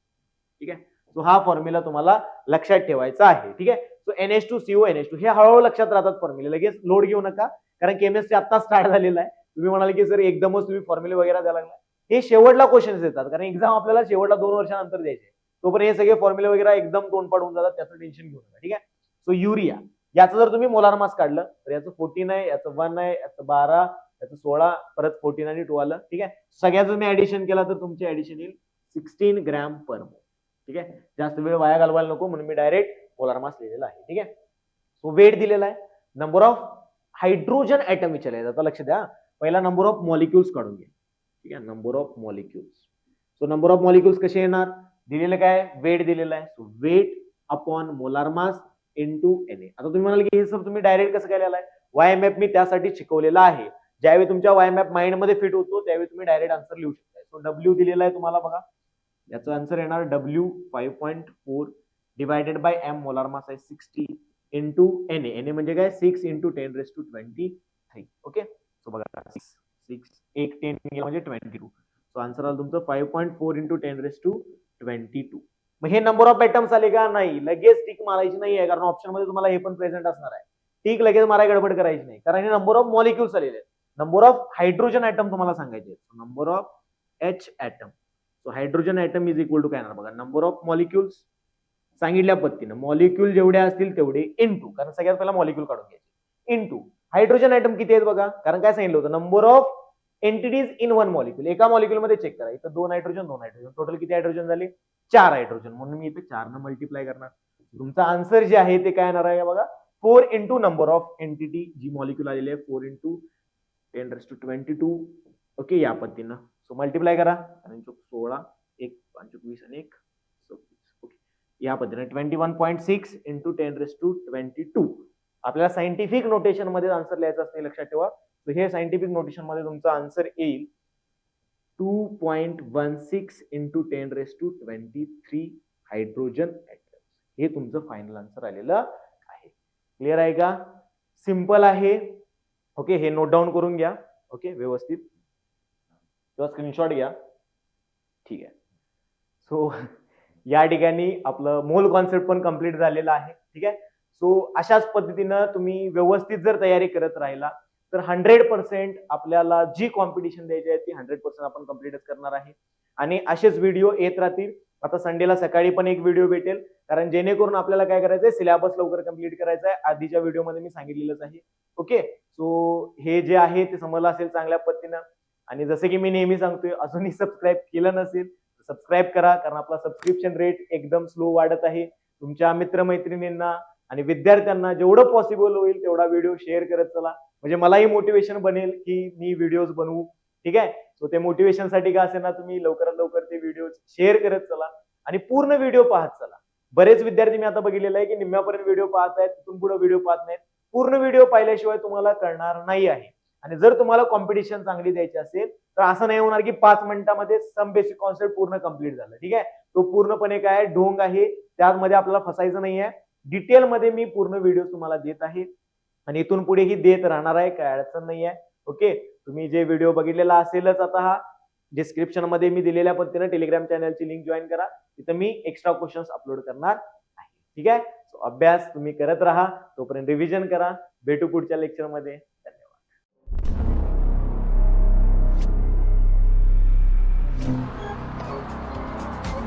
ठीक आहे, सो हा फॉर्म्युला तुम्हाला लक्षात ठेवायचा आहे. ठीक आहे, सो NH2CONH2 हे हळूहळू लक्षात राहतात फॉर्म्युले, लगेच लोड घेऊ नका, कारण केमिस्ट्री आता स्टार्ट झालेला आहे. तुम्ही म्हणाले की सर एकदमच तुम्ही फॉर्म्युले वगैरे द्यायला लागला, हे शेवटला क्वेश्चन्स येतात, कारण एक्झाम आपल्याला शेवटला 2 वर्षानंतर द्यायचे, तोपर्यंत हे सगळे फॉर्म्युले वगैरे एकदम तोंडपाठ होऊन जातात, त्याचं टेन्शन घेऊ नका. ठीक आहे, सो युरिया याचं जर तुम्ही मोलार मास काढलं तर याचं 14 आहे, याचं 1 आहे, याचं 12, याचं 16, परत 14 आणि 2 आलं. ठीक आहे, सगळ्याचं मी ऍडिशन केलं तर तुमचे ऍडिशन येईल 16 ग्रॅम पर मोल. ठीक आहे, जास्त वेळ वाया घालवायला नको म्हणून मी डायरेक्ट मोलार मास लिहिलेला आहे. ठीक आहे, सो वेट दिलेला आहे, नंबर ऑफ हायड्रोजन ऍटम विचारले. आता लक्ष द्या, पहिला नंबर ऑफ मॉलिक्युल्स काढून घ्या. ठीक आहे, number of molecules. So number of molecules कसे येणार, दिलेलं काय, वेट दिलेलं आहे. So weight upon molar mass into Na. आता तुम्ही म्हणाल की हे सर तुम्ही डायरेक्ट कसं काय लिहिलंय, वाय मॅप मी त्यासाठी शिकवलेला आहे. ज्यावेळी तुमच्या वाय मॅप माइंड मध्ये फिट होतो त्यावेळी तुम्ही डायरेक्ट आन्सर लिहू शकता. सो डब्ल्यू दिलेला आहे तुम्हाला बघा, याचा आन्सर येणार W 5.4 divided by M, molar mass आहे 60 इंटू Na. म्हणजे काय, 6 इंटू 10⁻23. ओके, सो बघा 6 एक 10 म्हणजे 22. सो आन्सर आलं तुमचं 5.4 इंटू 10⁻22. मग हे नंबर ऑफ ऍटम्स आले का, नाही. लगेच टिक मारायची नाही आहे, कारण ऑप्शन मध्ये तुम्हाला हे पण प्रेझेंट असणार आहे. टिक लगेच मारायला गडबड करायची नाही, कारण हे नंबर ऑफ मॉलिक्युल्स आलेले आहेत. नंबर ऑफ हायड्रोजन ऍटम तुम्हाला सांगायचे. Number of H atom. So hydrogen atom is equal to काय येणार बघा, नंबर ऑफ मॉलिक्युल्स सांगितल्या पद्धतीनं, मॉलिक्युल जेवढे असतील तेवढे इंटू, कारण सगळ्यात पहिला मॉलिक्युल काढून घ्यायचे, इंटू हायड्रोजन ऍटम किती आहेत बघा, कारण काय सांगितलं होतं, number of entities in one molecule. एका मॉलिक्युल मध्ये चेक करा, इथं 2 हायड्रोजन 2 हायड्रोजन, टोटल किती हायड्रोजन झाले, 4 हायड्रोजन. म्हणून मी इथे 4 न मल्टिप्लाय करणार. तुमचा आन्सर जे आहे ते काय येणार आहे बघा, 4 इंटू नंबर ऑफ एंटिटी जी मॉलिक्युल आलेली आहे, 4 इंटू 10⁻22. ओके, या पद्धतीनं. सो मल्टिप्लाय करा, आणि 16 1 5 20 आणि 1 26. ओके, या पद्धतीने 21.6 इंटू 10⁻22. आपल्याला सायंटिफिक नोटेशन मध्ये आन्सर लिहायचं असते, लक्षात ठेवा. हे सायंटिफिक नोटेशन मध्ये तुमचा आन्सर येईल 2.16 इंटू 10⁻23 हायड्रोजन ऍटम्स. हे तुमचं फायनल आन्सर आलेलं आहे. क्लिअर आहे का, सिंपल आहे. ओके, हे नोट डाऊन करून घ्या. ओके, व्यवस्थित किंवा स्क्रीनशॉट घ्या. ठीक आहे. सो या ठिकाणी आपलं मोल कॉन्सेप्ट पण कम्प्लीट झालेला आहे. ठीक आहे. सो अशाच पद्धतीनं तुम्ही व्यवस्थित जर तयारी करत राहिला तर 100% आपल्याला जी कॉम्पिटिशन द्यायची आहे ती 100% आपण कम्प्लीटच करणार आहे. आणि असेच व्हिडिओ येत राहतील. आता संडेला सकाळी पण एक व्हिडिओ भेटेल, कारण जेणेकरून आपल्याला काय करायचंय, सिलेबस लवकर कम्प्लीट करायचा आहे. आधीच्या व्हिडिओमध्ये मी सांगितलेलंच आहे. ओके, सो हे जे आहे ते समजलं असेल चांगल्या पद्धतीनं. आणि जसं की मी नेहमी सांगतोय, अजूनही सबस्क्राईब केलं नसेल सबस्क्राईब करा, कारण आपला सबस्क्रिप्शन रेट एकदम स्लो वाढत आहे. तुमच्या मित्रमैत्रिणींना आणि विद्यार्थ्यांना जेवढं पॉसिबल होईल तेवढा व्हिडिओ शेअर करत चला, म्हणजे मलाही मोटिवेशन बनेल की मी व्हिडिओज बनवू. ठीक आहे. सो ते मोटिवेशन साठी काय असेल ना, तुम्ही लवकरात लवकर ते व्हिडिओ शेअर करत चला आणि पूर्ण व्हिडिओ पाहत चला. बरेच विद्यार्थी मी आता बघितलेलं आहे की निम्म्यापर्यंत व्हिडिओ पाहत आहेत, तिथून पुढे व्हिडिओ पाहत नाहीत. पूर्ण व्हिडिओ पाहिल्याशिवाय तुम्हाला कळणार नाही आहे. आणि जर तुम्हाला कॉम्पिटिशन चांगली द्यायची असेल तर असं नाही होणार की 5 मिनिटांमध्ये सम बेसिक कॉन्सेप्ट पूर्ण कम्प्लीट झालं. ठीक आहे, तो पूर्णपणे काय ढोंग आहे, त्यामध्ये आपल्याला फसायचं नाही आहे. डिटेलमध्ये मी पूर्ण व्हिडिओ तुम्हाला देत आहे आणि इथून पुढेही देत राहणार आहे, काय अडचण नाही आहे. ओके, तुम्ही जे व्हिडिओ बघितलेला असेलच आता हा, डिस्क्रिप्शन मध्ये मी दिलेल्या पद्धतीने टेलिग्राम चॅनलची लिंक जॉईन करा, तिथं मी एक्स्ट्रा क्वेश्चन्स अपलोड करणार आहे. ठीक आहे, अभ्यास तुम्ही करत राहा, तोपर्यंत रिव्हिजन करा. भेटू पुढच्या लेक्चर मध्ये.